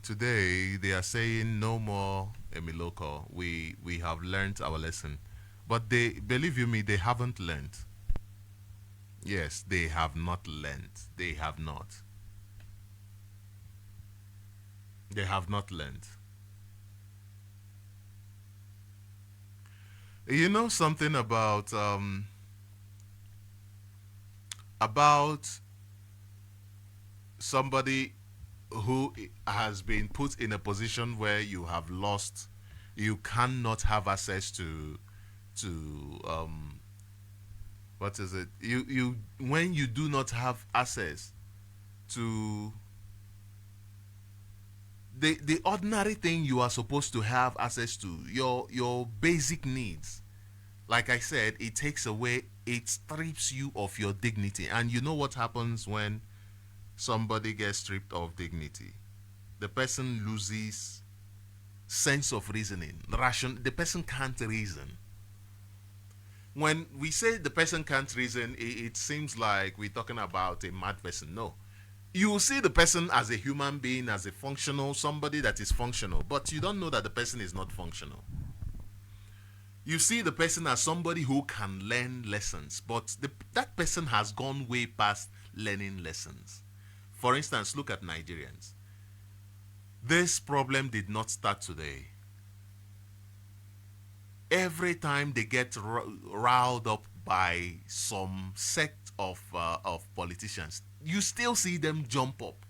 Today they are saying no more Emiloko. We have learned our lesson, but they, believe you me, they haven't learned. Yes, they have not learned. They have not. They have not learned. You know something about somebody who has been put in a position where you have lost, you cannot have access to what is it? You when you do not have access to the ordinary thing you are supposed to have access to, your basic needs. Like I said, it takes away, it strips you of your dignity. And you know what happens when somebody gets stripped of dignity? The person loses sense of reasoning. The person can't reason. When we say the person can't reason, it seems like we're talking about a mad person. No. You will see the person as a human being, as a functional, somebody that is functional, but you don't know that the person is not functional. You see the person as somebody who can learn lessons, but that person has gone way past learning lessons. For instance, look at Nigerians. This problem did not start today. Every time they get riled up by some sect of politicians, you still see them jump up.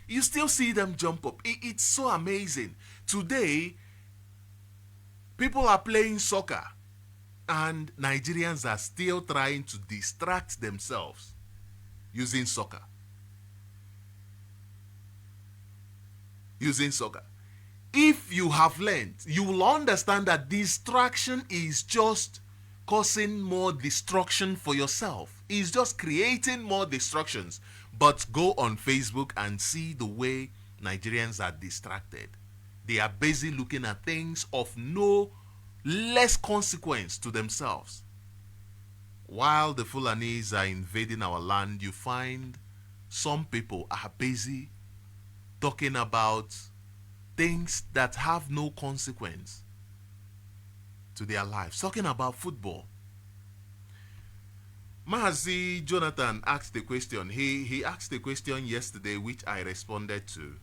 You still see them jump up. It's so amazing. Today, people are playing soccer, and Nigerians are still trying to distract themselves using soccer. If you have learned, you will understand that distraction is just causing more destruction for yourself. It's just creating more destructions. But go on Facebook and see the way Nigerians are distracted. They are busy looking at things of no less consequence to themselves. While the Fulanis are invading our land, you find some people are busy talking about things that have no consequence to their lives. Talking about football. Mahazi Jonathan asked the question. He asked the question yesterday, which I responded to.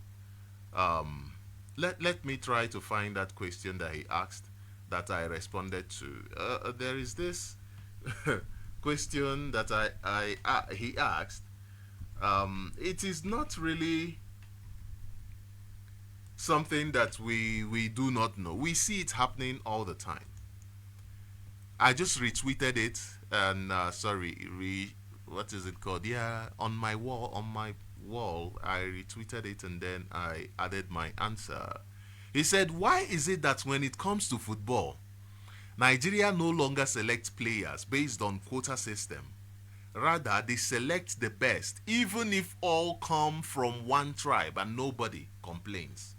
Let me try to find that question that he asked that I responded to. There is this question that he asked. It is not really something that we do not know. We see it happening all the time. I just retweeted it and what is it called? Yeah, on my wall I retweeted it and then I added my answer. He said, why is it that when it comes to football, Nigeria no longer selects players based on quota system? Rather, they select the best, even if all come from one tribe, and nobody complains.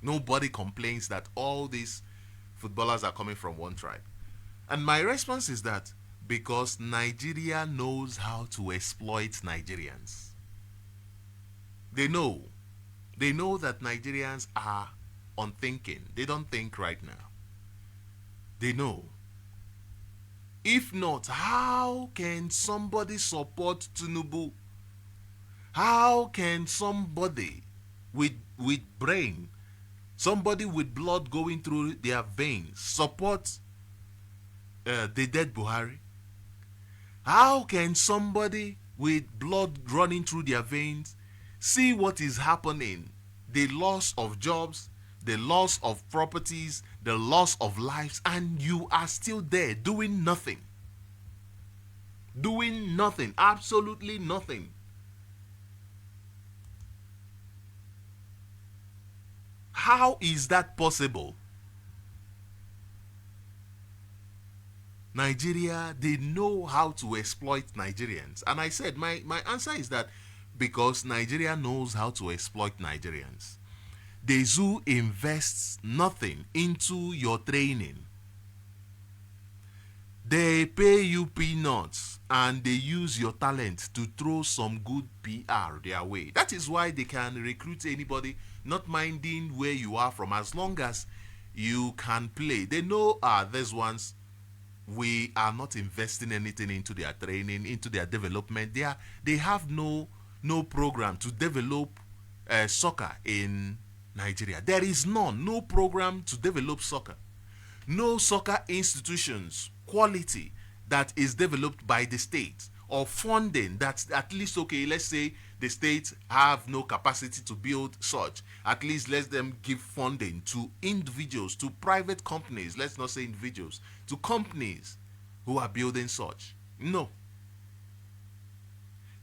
Nobody complains that all these footballers are coming from one tribe. And my response is that because Nigeria knows how to exploit Nigerians. They know that Nigerians are unthinking. They don't think right now. They know. If not, how can somebody support Tinubu? How can somebody with brain, somebody with blood going through their veins, support the dead Buhari? How can somebody with blood running through their veins see what is happening? The loss of jobs, the loss of properties, the loss of lives, and you are still there doing nothing. Doing nothing, absolutely nothing. How is that possible? Nigeria, they know how to exploit Nigerians. And I said, my answer is that because Nigeria knows how to exploit Nigerians. The zoo invests nothing into your training. They pay you peanuts and they use your talent to throw some good PR their way. That is why they can recruit anybody, not minding where you are from, as long as you can play. They know, these ones, we are not investing anything into their training, into their development. They have no program to develop soccer in Nigeria. There is no program to develop soccer. No soccer institutions, quality that is developed by the state or funding that at least, okay, let's say the states have no capacity to build such, at least let them give funding to individuals, to private companies, let's not say individuals, to companies who are building such. No.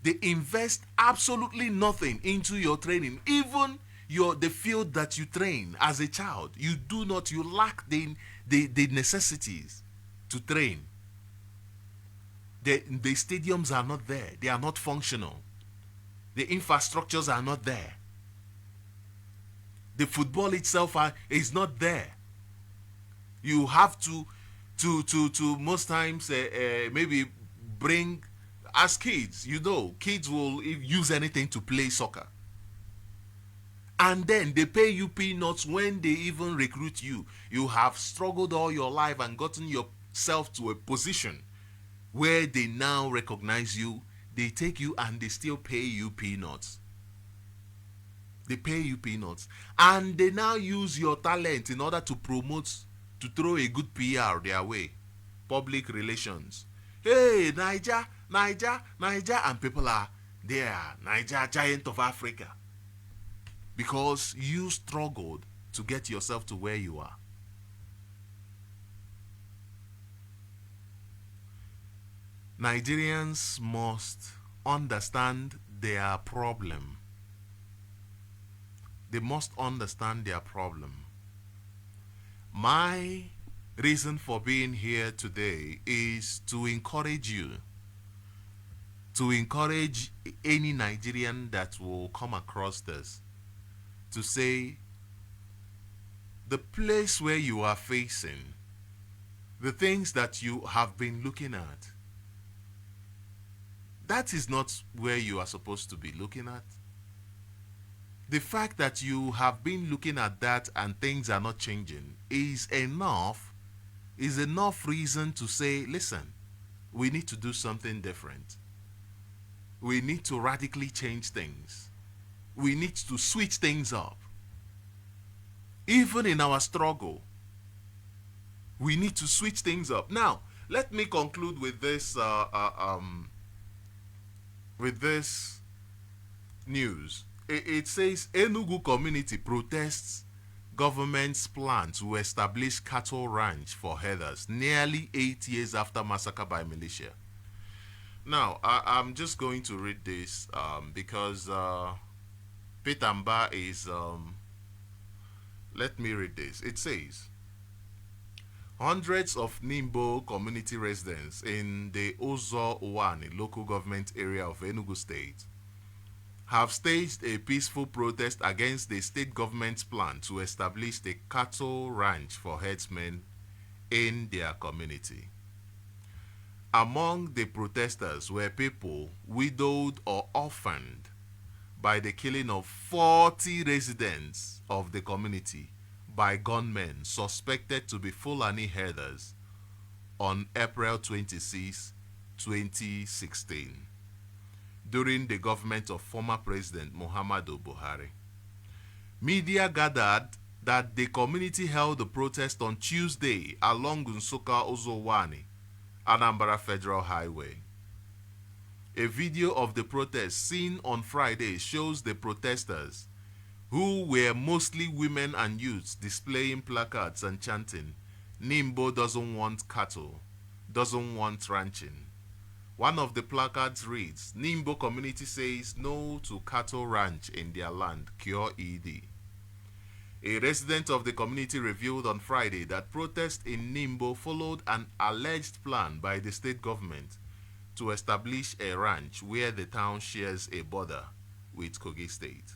They invest absolutely nothing into your training. Even the field that you train as a child, you lack the necessities to train. The stadiums are not there. They are not functional. The infrastructures are not there. The football itself is not there. You have to most times maybe bring, as kids, kids will use anything to play soccer. And then they pay you peanuts when they even recruit you. You have struggled all your life and gotten yourself to a position where they now recognize you. They take you and they still pay you peanuts. They pay you peanuts. And they now use your talent in order to promote, to throw a good PR their way. Public relations. Hey, Niger, and people are there. Niger, giant of Africa. Because you struggled to get yourself to where you are. Nigerians must understand their problem. They must understand their problem. My reason for being here today is to encourage you, to encourage any Nigerian that will come across this, to say the place where you are facing, the things that you have been looking at, that is not where you are supposed to be looking at. The fact that you have been looking at that and things are not changing is enough reason to say, listen, we need to do something different. We need to radically change things. We need to switch things up. Even in our struggle, we need to switch things up. Now, let me conclude with this news. It says Enugu community protests government's plan to establish cattle ranch for herders nearly 8 years after massacre by militia. Now, I'm just going to read this because Petamba is... let me read this. It says, hundreds of Nimbo community residents in the Ozo Uwani local government area of Enugu State have staged a peaceful protest against the state government's plan to establish the cattle ranch for herdsmen in their community. Among the protesters were people widowed or orphaned by the killing of 40 residents of the community by gunmen suspected to be Fulani herders on April 26, 2016, during the government of former President Muhammadu Buhari. Media gathered that the community held a protest on Tuesday along Nsukka-Ozowani, Anambra Federal Highway. A video of the protest seen on Friday shows the protesters, who were mostly women and youths, displaying placards and chanting, "Nimbo doesn't want cattle, doesn't want ranching." One of the placards reads, "Nimbo community says no to cattle ranch in their land, cure ED." A resident of the community revealed on Friday that protests in Nimbo followed an alleged plan by the state government to establish a ranch where the town shares a border with Kogi State.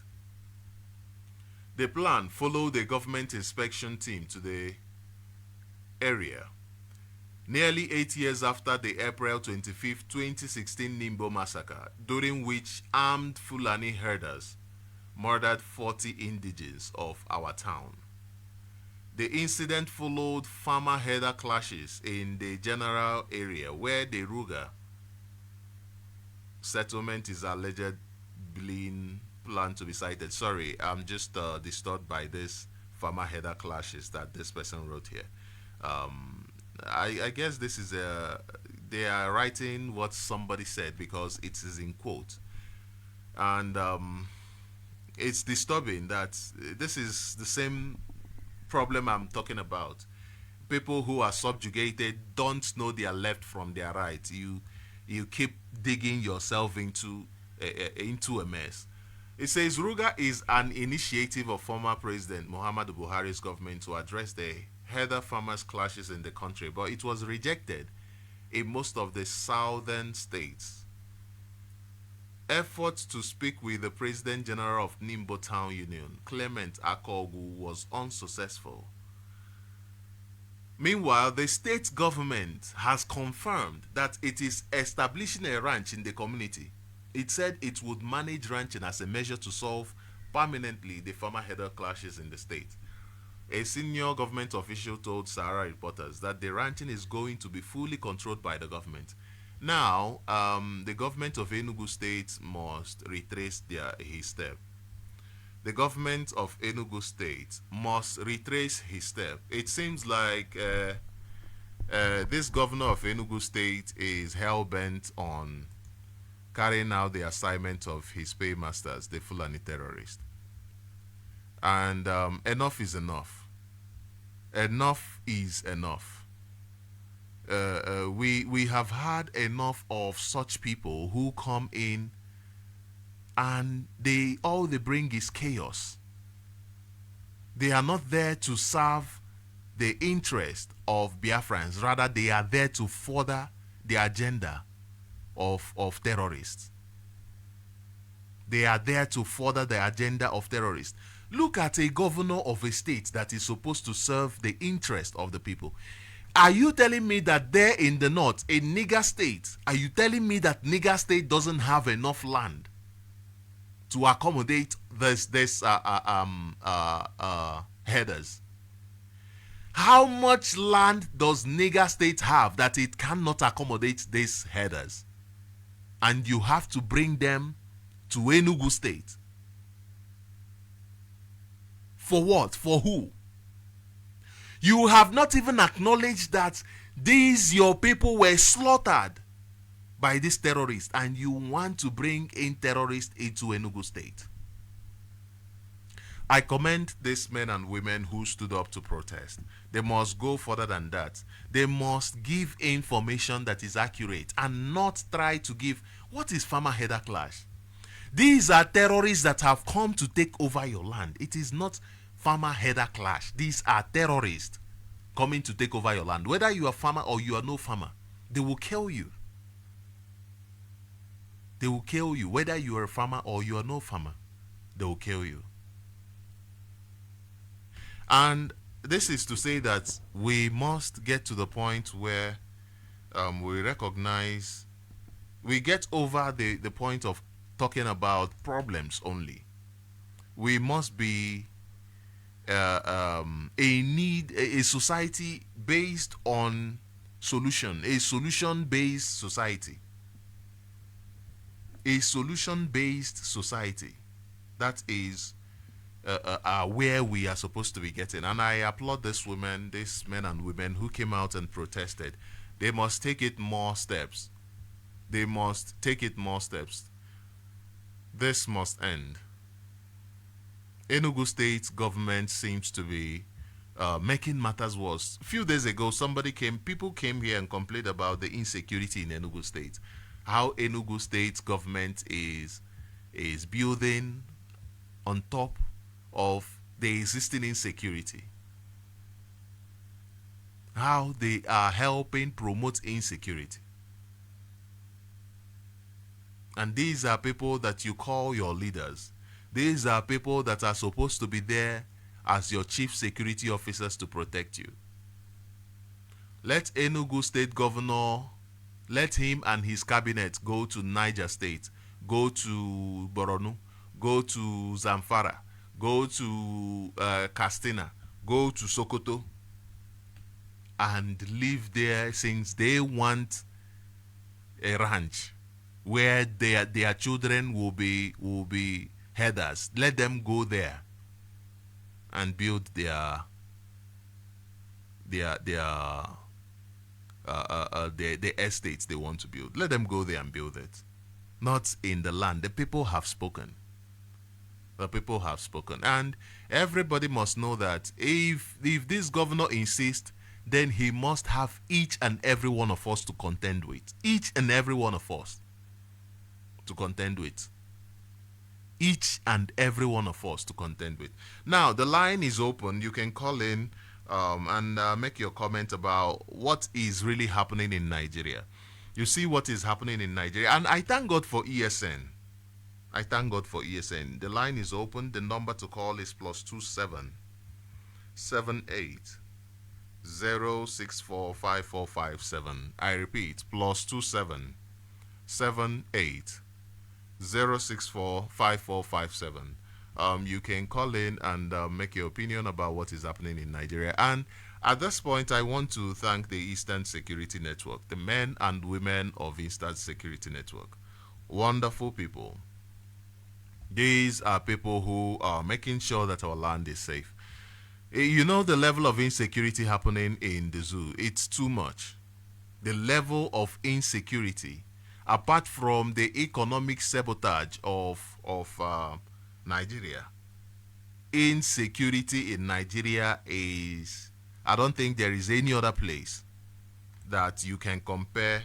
The plan followed a government inspection team to the area nearly 8 years after the April 25, 2016 Nimbo massacre, during which armed Fulani herders murdered 40 indigenes of our town. The incident followed farmer-herder clashes in the general area where the Ruga settlement is alleged being planned to be sited. Sorry, I'm just disturbed by this farmer-herder clashes that this person wrote here. I guess this is they are writing what somebody said because it is in quote, and it's disturbing that this is the same problem I'm talking about. People who are subjugated don't know their left from their right. You keep digging yourself into a mess. It says Ruga is an initiative of former President Muhammadu Buhari's government to address the heather farmers clashes in the country, but it was rejected in most of the southern states. Efforts to speak with the President General of Nimbo Town Union, Clement Akogu, was unsuccessful. Meanwhile, the state government has confirmed that it is establishing a ranch in the community. It said it would manage ranching as a measure to solve permanently the farmer heather clashes in the state. A senior government official told Sahara reporters that the ranching is going to be fully controlled by the government. Now, the government of Enugu State must retrace his step. The government of Enugu State must retrace his step. It seems like this governor of Enugu State is hell-bent on carrying out the assignment of his paymasters, the Fulani terrorists. And enough is enough. Enough is enough. We have had enough of such people who come in and all they bring is chaos. They are not there to serve the interest of Biafrans. Rather, they are there to further the agenda of terrorists. They are there to further the agenda of terrorists. Look at a governor of a state that is supposed to serve the interest of the people. Are you telling me that there in the north, a nigger state, are you telling me that nigger state doesn't have enough land to accommodate this headers? How much land does nigger state have that it cannot accommodate these headers? And you have to bring them to Enugu State. For what? For who? You have not even acknowledged that these your people were slaughtered by these terrorists, and you want to bring in terrorists into Enugu State. I commend these men and women who stood up to protest. They must go further than that. They must give information that is accurate and not try to give what is farmer header clash. These are terrorists that have come to take over your land. It is not farmer header clash. These are terrorists coming to take over your land. Whether you are farmer or you are no farmer, they will kill you. They will kill you. Whether you are a farmer or you are no farmer, they will kill you. And this is to say that we must get to the point where we recognize, we get over the point of talking about problems only. We must be a society based on solution, a solution-based society. A solution-based society. That is where we are supposed to be getting. And I applaud these men and women who came out and protested. They must take it more steps. They must take it more steps. This must end. Enugu State government seems to be making matters worse. A few days ago, people came here and complained about the insecurity in Enugu State. How Enugu State government is building on top of the existing insecurity. How they are helping promote insecurity. And these are people that you call your leaders. These are people that are supposed to be there as your chief security officers to protect you. Let Enugu State Governor, let him and his cabinet go to Niger State, go to Borno, go to Zamfara, go to Katsina, go to Sokoto, and live there, since they want a ranch where their children will be headers. Let them go there and build their the estates they want to build. Let them go there and build it. Not in the land. The people have spoken. The people have spoken. And everybody must know that if this governor insists, then he must have each and every one of us to contend with. Each and every one of us to contend with. Each and every one of us to contend with. Now, the line is open. You can call in and make your comment about what is really happening in Nigeria. You see what is happening in Nigeria. And I thank God for ESN. I thank God for ESN. The line is open. The number to call is +27 78 064 5457. I repeat, +27 78 064 5457. You can call in and make your opinion about what is happening in Nigeria. And at this point, I want to thank the Eastern Security Network, the men and women of Eastern Security Network. Wonderful people. These are people who are making sure that our land is safe. You know the level of insecurity happening in the zoo. It's too much. The level of insecurity, apart from the economic sabotage of Nigeria, insecurity in Nigeria is, I don't think there is any other place that you can compare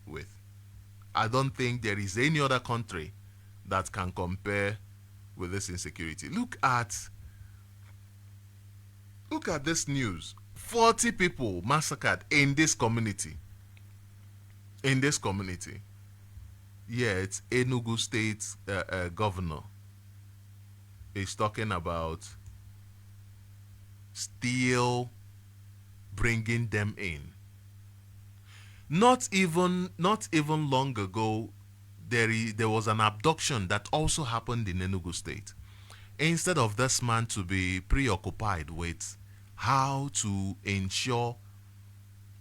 with. I don't think there is any other country that can compare with this insecurity. Look at this news. 40 people massacred in this community. In this community. Yet, Enugu State governor is talking about still bringing them in. Not even long ago, there was an abduction that also happened in Enugu State. Instead of this man to be preoccupied with how to ensure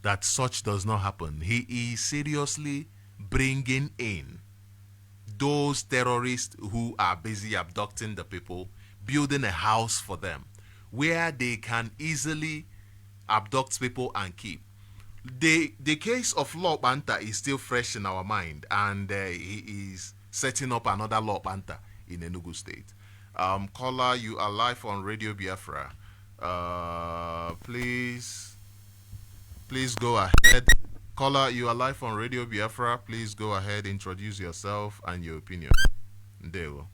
that such does not happen, he is seriously bringing in those terrorists who are busy abducting the people, building a house for them where they can easily abduct people and keep. The case of Law Banta is still fresh in our mind, and he is setting up another Law Banta in Enugu State. Caller, you are live on Radio Biafra. Please go ahead. Caller, you are live on Radio Biafra. Please go ahead, introduce yourself and your opinion. There we go.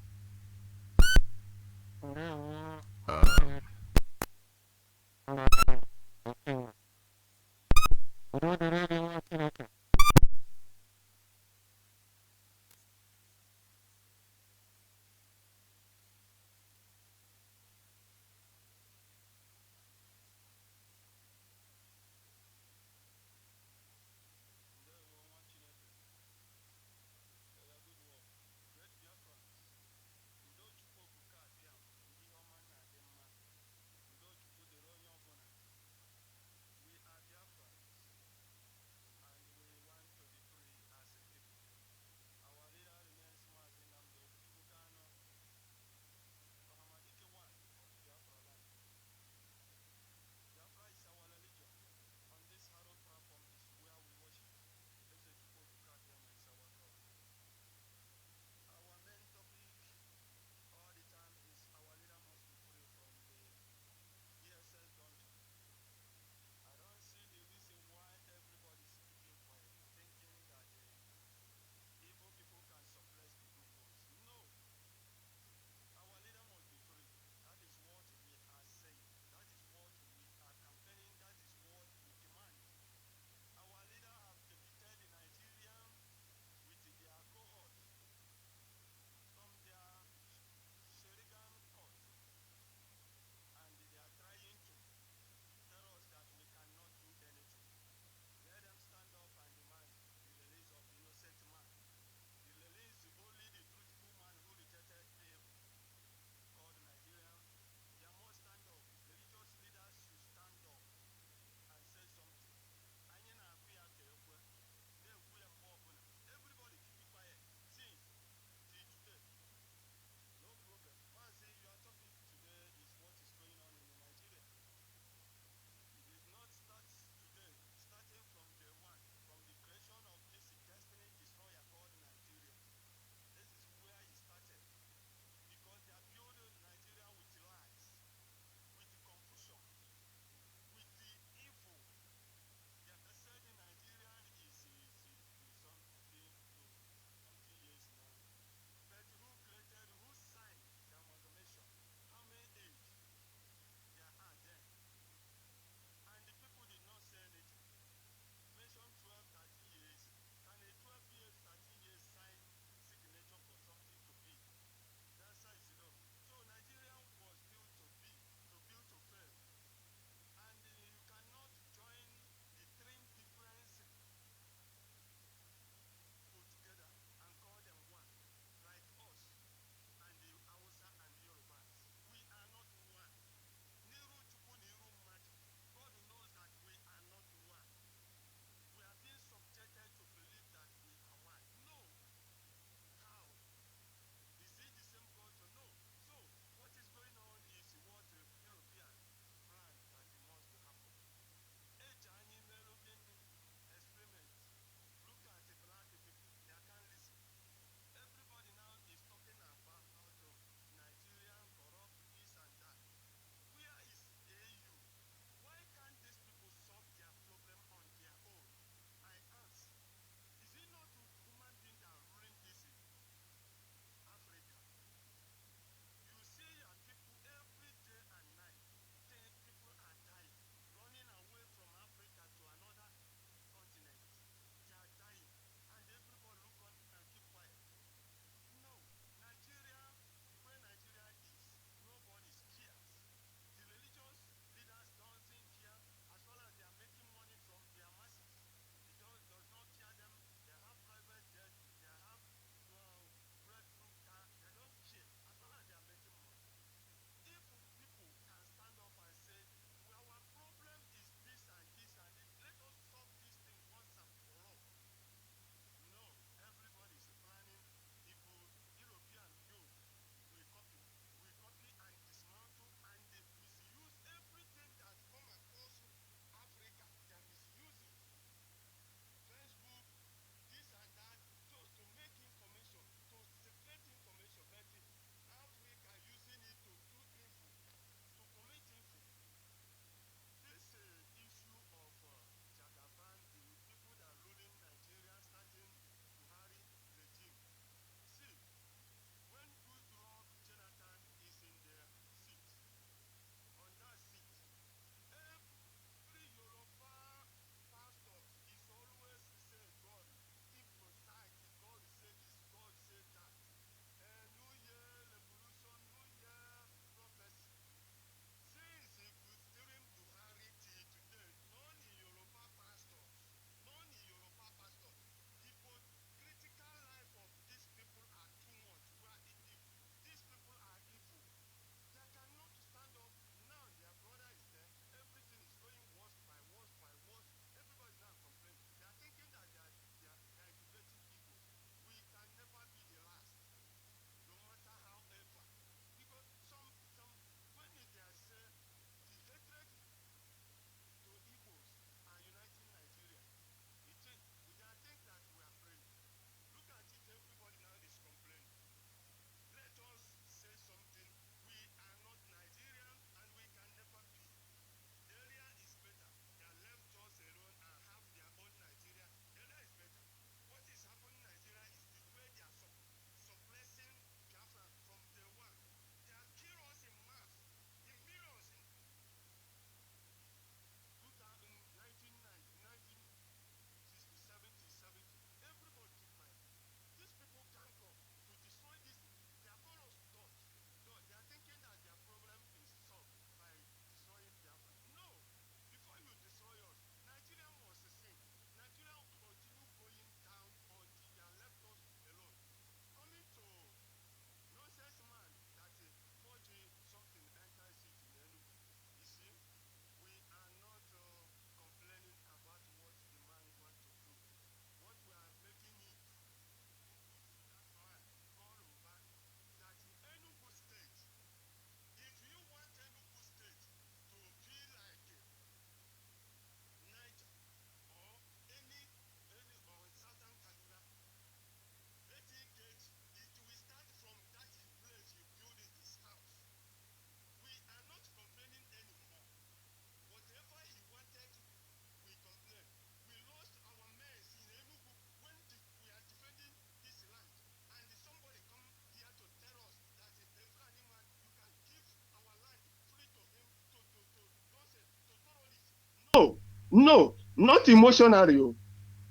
No, not emotionally.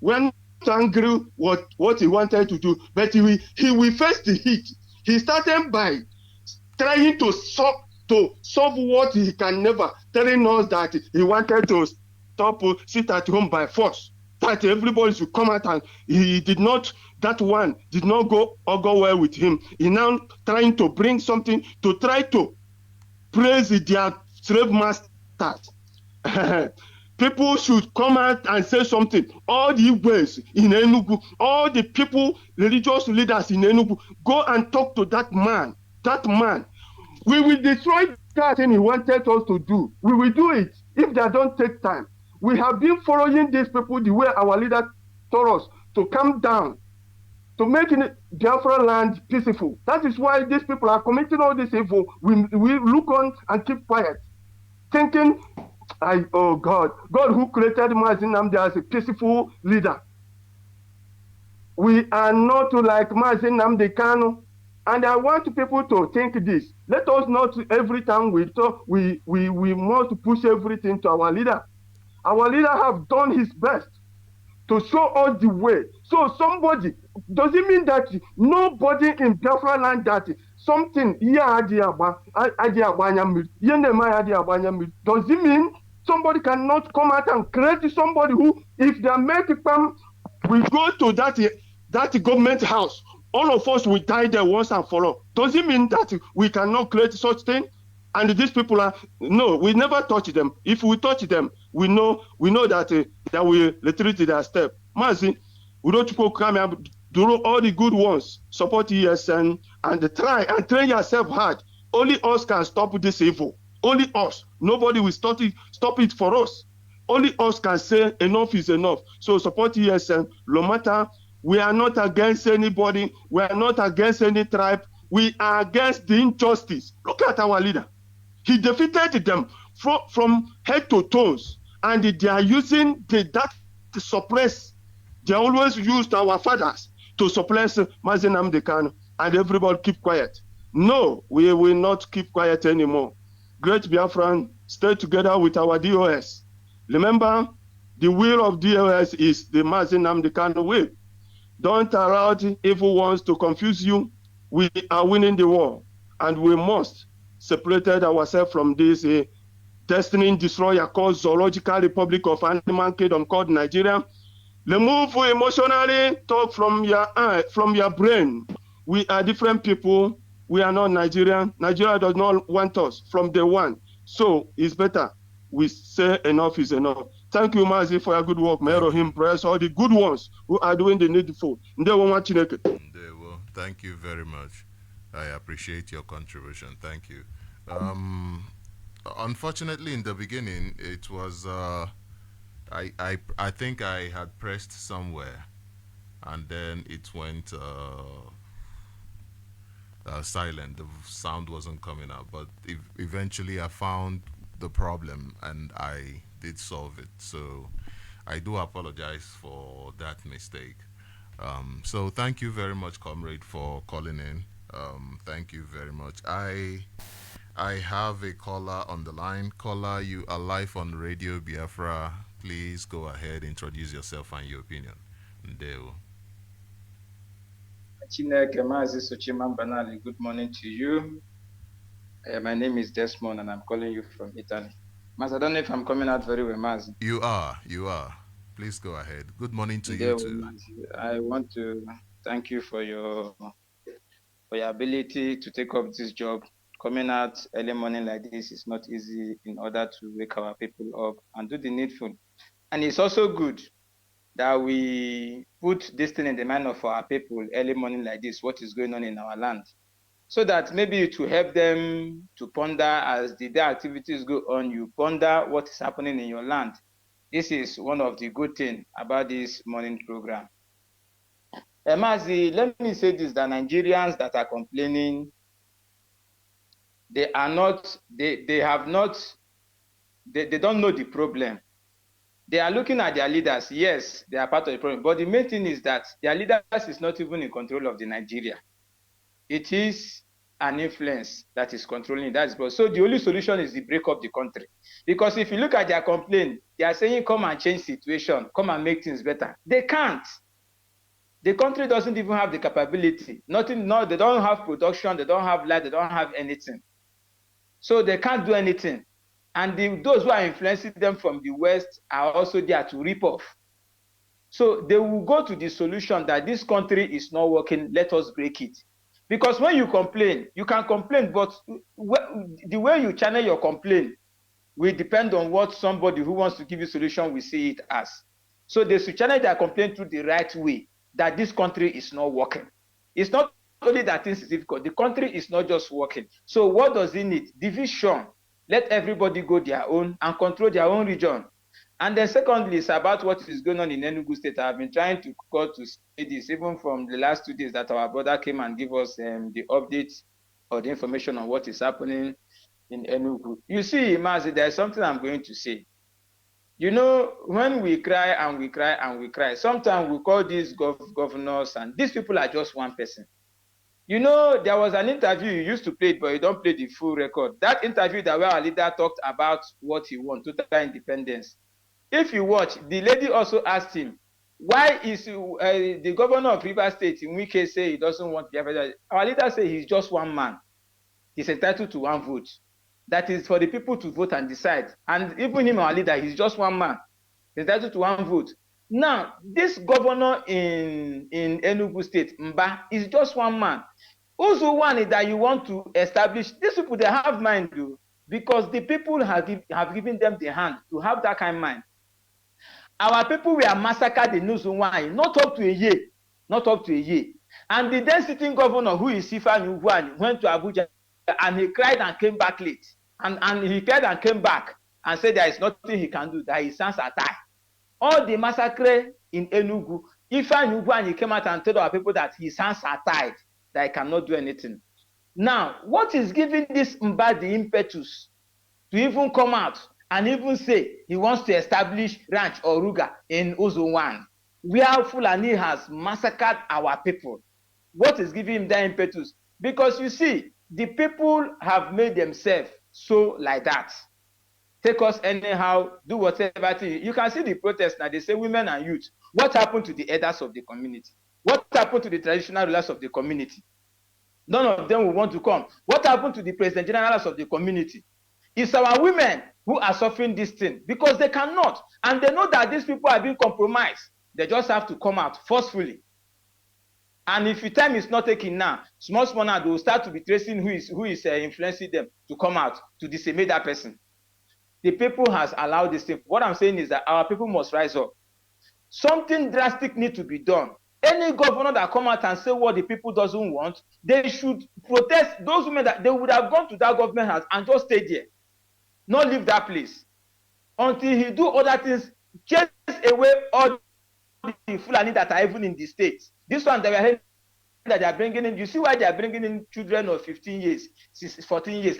We're not angry what he wanted to do, but he will face the heat. He started by trying to solve what he can never, telling us that he wanted to sit at home by force. That everybody should come out, and that one did not go well with him. He now trying to bring something to try to praise their slave masters. People should come out and say something. All the Igbes in Enugu, all the people, religious leaders in Enugu, go and talk to that man. That man. We will destroy that thing he wanted us to do. We will do it if they don't take time. We have been following these people the way our leader told us to come down, to make Biafra land peaceful. That is why these people are committing all this evil. We look on and keep quiet, thinking, oh God who created Mazi Nnamdi as a peaceful leader. We are not like Mazi Nnamdi Kanu. And I want people to think this. Let us not every time we talk, we must push everything to our leader. Our leader have done his best to show us the way. So somebody, does it mean that nobody in Biafra land that something, does it mean somebody cannot come out and create somebody who, if they make it come, we go to that government house, all of us will die there once and for all. Does it mean that we cannot create such thing? And these people no, we never touch them. If we touch them, we know that that we retreat their step. Mazi, we don't come and do all the good ones, support ESN, and try and train yourself hard. Only us can stop this evil. Only us. Nobody will stop it for us. Only us can say enough is enough. So support ESN, no matter. We are not against anybody. We are not against any tribe. We are against the injustice. Look at our leader. He defeated them from head to toes. And they are using that to suppress. They always used our fathers to suppress Mazi Nnamdi Kanu. And everybody keep quiet. No, we will not keep quiet anymore. Great Biafran, stay together with our DOS. Remember, the will of DOS is the Mazi Nnamdi Kanu will. Don't allow the evil ones to confuse you. We are winning the war, and we must separate ourselves from this destiny destroyer called Zoological Republic of Animal Kingdom called Nigeria. Remove emotionally talk from your brain. We are different people. We are not Nigerian. Nigeria does not want us from day one. So it's better we say enough is enough. Thank you, Mazi, for your good work. May Elohim bless all the good ones who are doing the needful.
Thank you very much. I appreciate your contribution. Thank you. Unfortunately, in the beginning, it was I think I had pressed somewhere, and then it went silent. The sound wasn't coming out, but eventually I found the problem and I did solve it. So I do apologize for that mistake. So thank you very much, comrade, for calling in. Thank you very much. I have a caller on the line. Caller, you are live on Radio Biafra. Please go ahead, introduce yourself and your opinion. Ndeo.
Chineke Mazi Sochima Mbanali, good morning to you. My name is Desmond and I'm calling you from Italy. Maz, I don't know if I'm coming out very well, Maz.
You are. Please go ahead. Good morning to you too.
I want to thank you for your ability to take up this job. Coming out early morning like this is not easy in order to wake our people up and do the needful. And it's also good that we put this thing in the mind of our people early morning like this, what is going on in our land. So that maybe to help them to ponder as the day activities go on, you ponder what is happening in your land. This is one of the good things about this morning program. Mazi, let me say this, that Nigerians that are complaining, they don't know the problem. They are looking at their leaders. Yes, they are part of the problem. But the main thing is that their leaders is not even in control of the Nigeria. It is an influence that is controlling that. So the only solution is to break up the country. Because if you look at their complaint, they are saying come and change situation, come and make things better. They can't. The country doesn't even have the capability. Nothing. No, they don't have production. They don't have light. They don't have anything. So they can't do anything. And those who are influencing them from the West are also there to rip off. So they will go to the solution that this country is not working. Let us break it. Because when you complain, you can complain, but the way you channel your complaint will depend on what somebody who wants to give you solution will see it as. So they should channel their complaint through the right way, that this country is not working. It's not only that things is difficult. The country is not just working. So what does it need? Division. Let everybody go their own and control their own region. And then secondly, it's about what is going on in Enugu State. I've been trying to call to say this, even from the last 2 days that our brother came and gave us the updates or the information on what is happening in Enugu. You see, Mazi, there's something I'm going to say. You know, when we cry and we cry and we cry, sometimes we call these governors, and these people are just one person. You know, there was an interview, you used to play it, but you don't play the full record. That interview that where our leader talked about what he wants, total independence. If you watch, the lady also asked him, why is the governor of Rivers State, in which case say he doesn't want Biafra? Our leader said he's just one man. He's entitled to one vote. That is for the people to vote and decide. And even him, our leader, he's just one man. He's entitled to one vote. Now, this governor in Enugu State, Mba, is just one man. Also, one that you want to establish, these people, they have mind, though, because the people have given them the hand to have that kind of mind. Our people were massacred in Nuzunwai, not up to a year. Not up to a year. And the then sitting governor, who is Sifa Nyugwani, went to Abuja and he cried and came back late. And he cried and came back and said there is nothing he can do, that his hands are tied. All the massacre in Enugu, Ifa Nyugwani came out and told our people that his hands are tied, that he cannot do anything. Now, what is giving this Mba the impetus to even come out and even say he wants to establish ranch or Ruga in Uzuwan, where Fulani has massacred our people? What is giving him that impetus? Because you see, the people have made themselves so like that. Take us anyhow, do whatever thing. You can see the protest now. They say women and youth. What happened to the elders of the community? What happened to the traditional rulers of the community? None of them will want to come. What happened to the president generals of the community? It's our women who are suffering this thing because they cannot. And they know that these people are being compromised. They just have to come out forcefully. And if your time is not taken now, small now, they will start to be tracing who is influencing them to come out to disseminate that person. The people has allowed this thing. What I'm saying is that our people must rise up. Something drastic needs to be done. Any governor that come out and say what the people doesn't want, they should protest. Those women that they would have gone to that government house and just stay there, not leave that place until he do other things, chase away all the Fulani that are even in the states. This one they were hearing that they are bringing in. You see why they are bringing in children of 15 years, 14 years,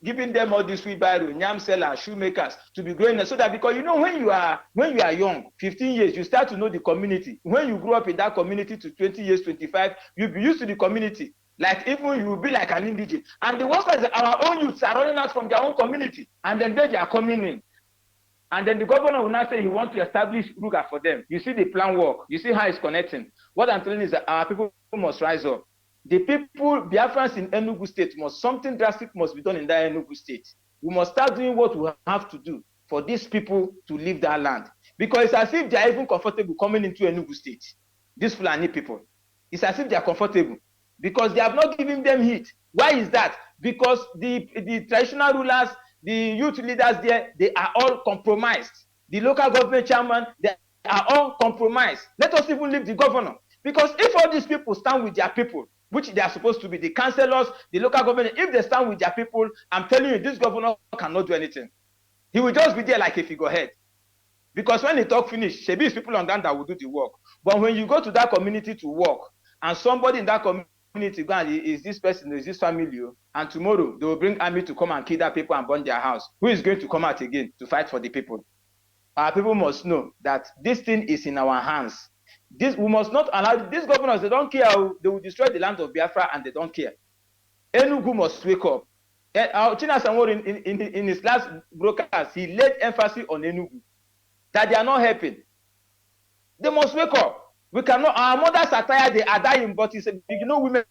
giving them all this wheelbarrow, yam sellers, shoemakers to be growing, so that because you know when you are young, 15 years, you start to know the community. When you grow up in that community to 20 years, 25, you'll be used to the community. Like even you will be like an indigent. And the worst part is that our own youths are running out from their own community, and then they are coming in. And then the governor will now say he wants to establish Ruga for them. You see the plan work. You see how it's connecting. What I'm telling you is that our people must rise up. The people, Biafrans in Enugu State, something drastic must be done in that Enugu State. We must start doing what we have to do for these people to leave that land. Because it's as if they are even comfortable coming into Enugu State. These Fulani people. It's as if they are comfortable. Because they have not given them heat. Why is that? Because the traditional rulers, the youth leaders there, they are all compromised. The local government chairman, they are all compromised. Let us even leave the governor. Because if all these people stand with their people, which they are supposed to be, the councillors, the local government, if they stand with their people, I'm telling you, this governor cannot do anything. He will just be there like a figurehead. Because when he talk finish, Shebi is people on that will do the work. But when you go to that community to work, and somebody in that community go and is this person, is this family, and tomorrow they will bring army to come and kill that people and burn their house. Who is going to come out again to fight for the people? Our people must know that this thing is in our hands. We must not allow these governors, they don't care. They will destroy the land of Biafra and they don't care. Enugu must wake up. China Samori in his last broadcast, he laid emphasis on Enugu, that they are not helping. They must wake up. We cannot, our mothers are tired, they are dying, but it's women,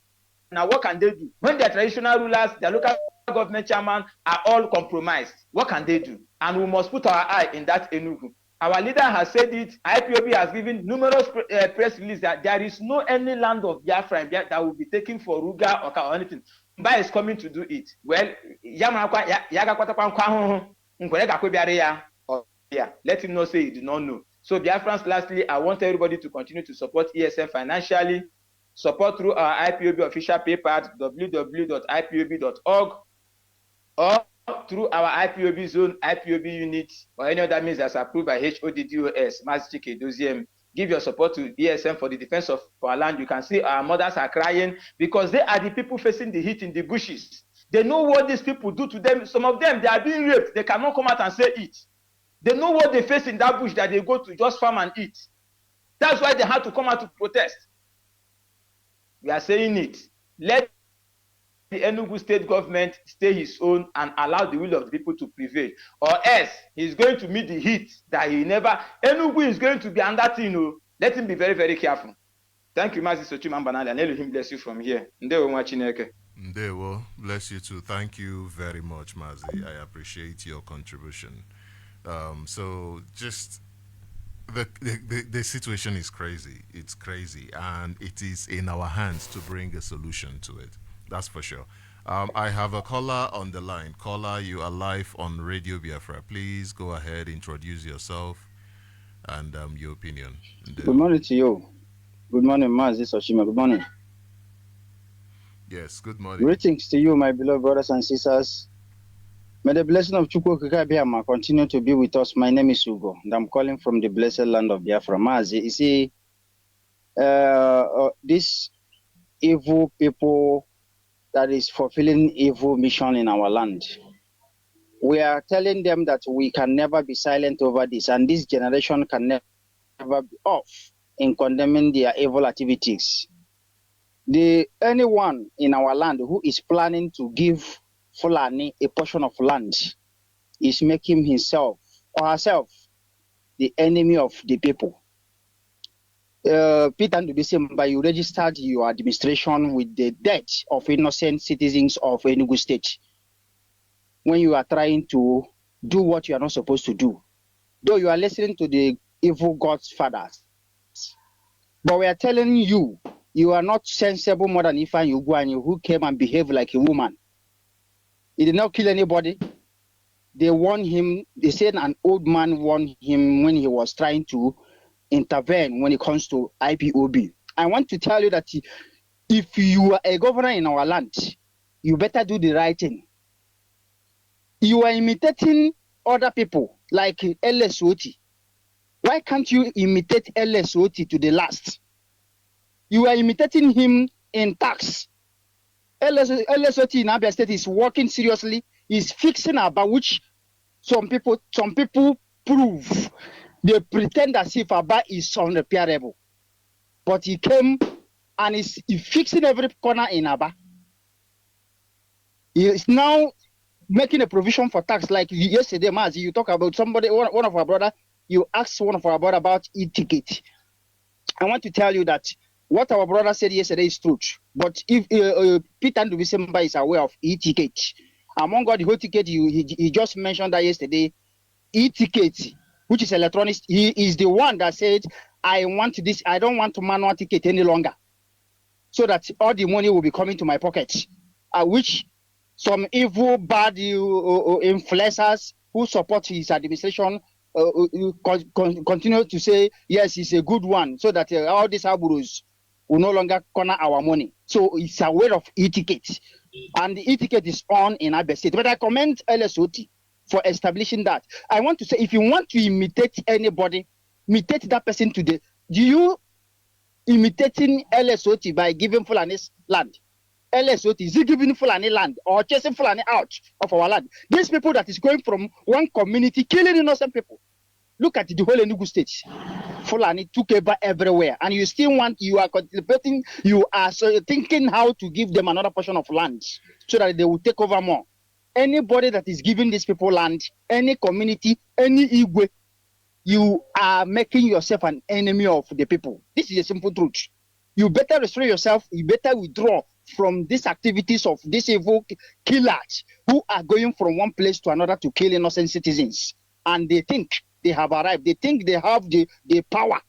now what can they do? When their traditional rulers, their local government chairman are all compromised, what can they do? And we must put our eye in that Enugu. Our leader has said it, IPOB has given numerous press releases that there is no any land of Biafra that will be taken for Ruga or anything. Mba is coming to do it. Well, let him not say he did not know. So Biafrans, lastly, I want everybody to continue to support ESM financially. Support through our IPOB official PayPal, www.ipob.org, or through our IPOB zone, IPOB unit, or any other means that's approved by HODDOS, Mazchike Doziem. Give your support to ESM for the defense of our land. You can see our mothers are crying because they are the people facing the heat in the bushes. They know what these people do to them. Some of them, they are being raped. They cannot come out and say it. They know what they face in that bush that they go to just farm and eat. That's why they had to come out to protest. We are saying it. Let the Enugu state government stay his own and allow the will of the people to prevail. Or else, he's going to meet the heat that he never... Enugu is going to be under thing. Let him be very, very careful. Thank you, Mazi Sochima Mbanali, and Elohim bless you from here.
Ndewo, bless you too. Thank you very much, Mazi. I appreciate your contribution. So just... The situation is crazy. It's crazy, and it is in our hands to bring a solution to it. That's for sure. I have a caller on the line. Caller, you are live on Radio Biafra. Please go ahead, introduce yourself and your opinion.
Good morning to you. Good morning, Mazi Sochima. Good morning.
Yes, good morning.
Greetings to you, my beloved brothers and sisters. May the blessing of Chukwu Kikabiama continue to be with us. My name is Ugo, and I'm calling from the blessed land of Biafra. Mazi, you see, these evil people that is fulfilling evil mission in our land, we are telling them that we can never be silent over this, and this generation can never be off in condemning their evil activities. Anyone in our land who is planning to give Fulani a portion of land is making himself or herself the enemy of the people. Peter and December, you registered your administration with the death of innocent citizens of Enugu State when you are trying to do what you are not supposed to do. Though you are listening to the evil God's fathers. But we are telling you, you are not sensible more than Ifan Ugwanyu, who came and behaved like a woman. He did not kill anybody. They warned him. They said an old man warned him when he was trying to intervene when it comes to IPOB. I want to tell you that if you are a governor in our land, you better do the right thing. You are imitating other people like LSOT. Why can't you imitate LSOT to the last? You are imitating him in tax. LSOT in Abia State is working seriously, is fixing about which some people prove. They pretend as if Abba is unrepairable. But he came and is fixing every corner in Abba. He is now making a provision for tax. Like yesterday, Mazi, you talk about somebody, one of our brother, you asked one of our brother about e-ticket. I want to tell you that what our brother said yesterday is truth. But if Peter and Dubisemba is aware of e-ticket, among all the whole ticket, he just mentioned that yesterday, e-ticket, which is electronic, he is the one that said, I want this, I don't want manual ticket any longer. So that all the money will be coming to my pocket. Which some evil, bad influencers who support his administration continue to say, yes, it's a good one, so that all these aburus will no longer corner our money. So it's aware of e-ticket. And the e-ticket is on in Abia State. But I commend LSOT for establishing that. I want to say, if you want to imitate anybody, imitate that person today. Do you imitating LSOT by giving Fulani's land? LSOT, is he giving Fulani land or chasing Fulani out of our land? These people that is going from one community, killing innocent people. Look at the whole Enugu state. Fulani took over everywhere, and you are contemplating, you are thinking how to give them another portion of land so that they will take over more. Anybody that is giving these people land, any community, any Igwe, you are making yourself an enemy of the people. This is a simple truth. You better restrain yourself. You better withdraw from these activities of these evil killers who are going from one place to another to kill innocent citizens. And they think they have arrived. They think they have the power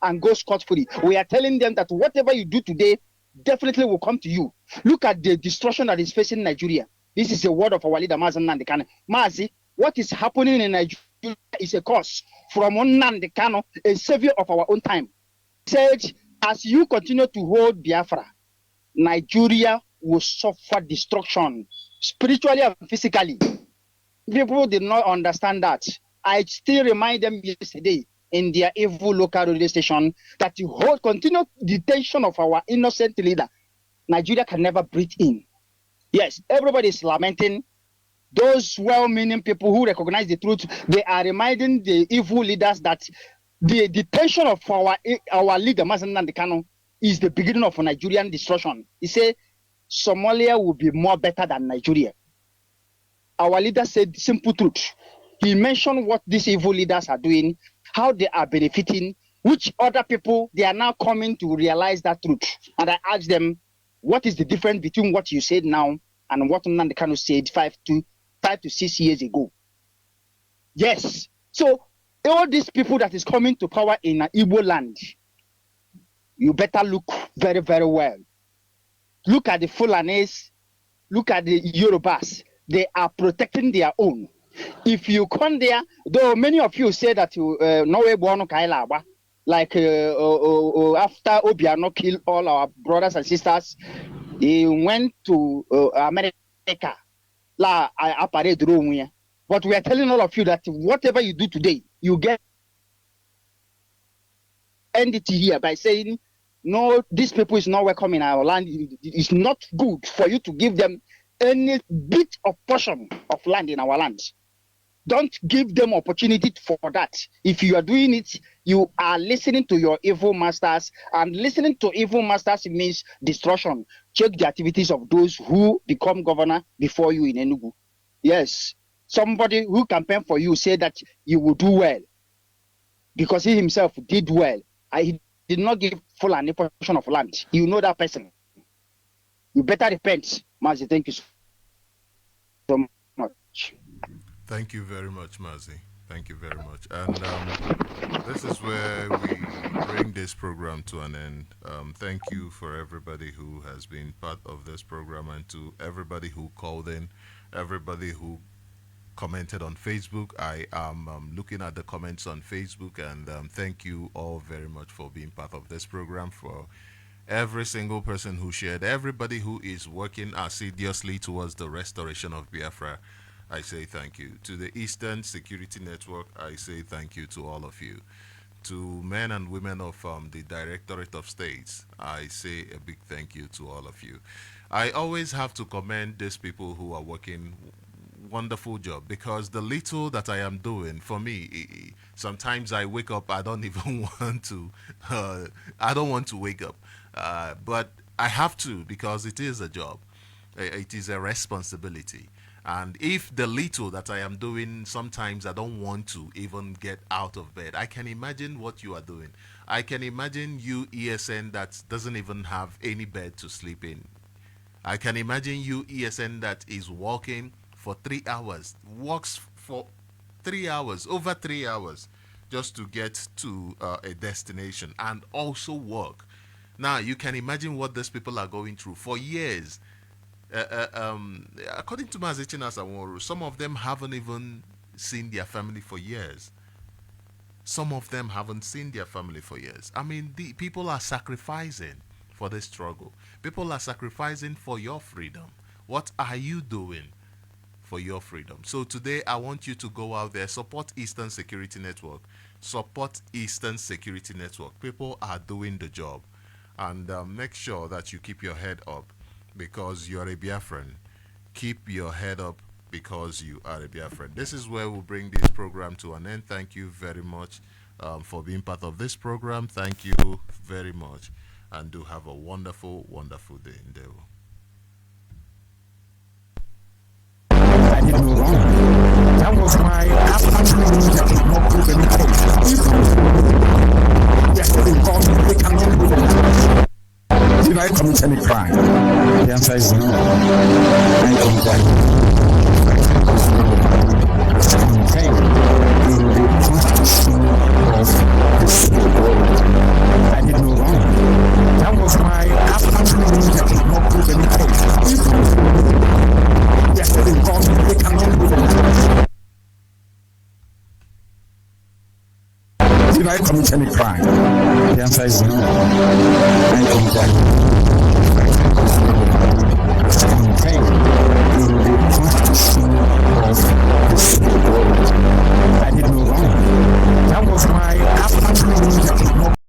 and go scot-free. We are telling them that whatever you do today definitely will come to you. Look at the destruction that is facing Nigeria. This is a word of our leader, Mazi Nnamdi Kanu. Mazi, what is happening in Nigeria is a cause from Nnamdi Kanu, a savior of our own time. Said, as you continue to hold Biafra, Nigeria will suffer destruction, spiritually and physically. People did not understand that. I still remind them yesterday in their evil local radio station that the whole continued detention of our innocent leader, Nigeria can never breathe in. Yes, everybody is lamenting. Those well-meaning people who recognize the truth, they are reminding the evil leaders that the detention of our leader, Mazi Nnamdi Kanu, is the beginning of Nigerian destruction. He said Somalia will be more better than Nigeria. Our leader said simple truth. He mentioned what these evil leaders are doing, how they are benefiting, which other people, they are now coming to realize that truth. And I asked them, what is the difference between what you said now and what Nnamdi Kanu said 5 to 6 years ago? Yes. So all these people that is coming to power in Igbo land, you better look very, very well. Look at the Fulanis, look at the Yorubas. They are protecting their own. If you come there, though many of you say that Norway born Kailaba, like after Obiano killed all our brothers and sisters, he went to America. But we are telling all of you that whatever you do today, you get end it here by saying, no, these people is not welcome in our land. It's not good for you to give them any bit of portion of land in our land. Don't give them opportunity for that. If you are doing it, you are listening to your evil masters, and listening to evil masters means destruction. Check the activities of those who become governor before you in Enugu. Yes, somebody who campaigned for you said that you will do well because he himself did well. He did not give full and portion of land. You know that person. You better repent. Mazi, thank you so much.
Thank you very much, Mazi. Thank you very much. And this is where we bring this program to an end. Thank you for everybody who has been part of this program, and to everybody who called in, everybody who commented on Facebook. I am looking at the comments on Facebook, and thank you all very much for being part of this program, for every single person who shared, everybody who is working assiduously towards the restoration of Biafra. I say thank you. To the Eastern Security Network, I say thank you to all of you. To men and women of the Directorate of States, I say a big thank you to all of you. I always have to commend these people who are working wonderful job, because the little that I am doing, for me, sometimes I wake up, I don't even want to, I don't want to wake up, but I have to, because it is a job. It is a responsibility. And if the little that I am doing, sometimes I don't want to even get out of bed. I can imagine what you are doing. I can imagine you, ESN, that doesn't even have any bed to sleep in. I can imagine you, ESN, that is walking for 3 hours, walks for 3 hours, over 3 hours, just to get to a destination, and also work. Now, you can imagine what these people are going through for years. According to Mazichina Saworu, some of them haven't even seen their family for years. Some of them haven't seen their family for years. I mean, the people are sacrificing for this struggle. People are sacrificing for your freedom. What are you doing for your freedom? So today, I want you to go out there, support Eastern Security Network. Support Eastern Security Network. People are doing the job. And make sure that you keep your head up, because you're a Biafran. Keep your head up, because you are a Biafran. This is where we'll bring this program to an end. Thank you very much for being part of this program. Thank you very much, and do have a wonderful, wonderful day. Endeavor.
I did no wrong. That was my afternoon. Not proven yes, they cannot do that. Did I commit any crime? The answer is no. I condemn. Okay. You will be constitution of this world. I did no wrong. That was my afternoon. Not proven yes, they cannot do that. Did I commit any crime? The answer is no. I condemn. Okay. You will be constitution of this world. I did no wrong. That was my afternoon.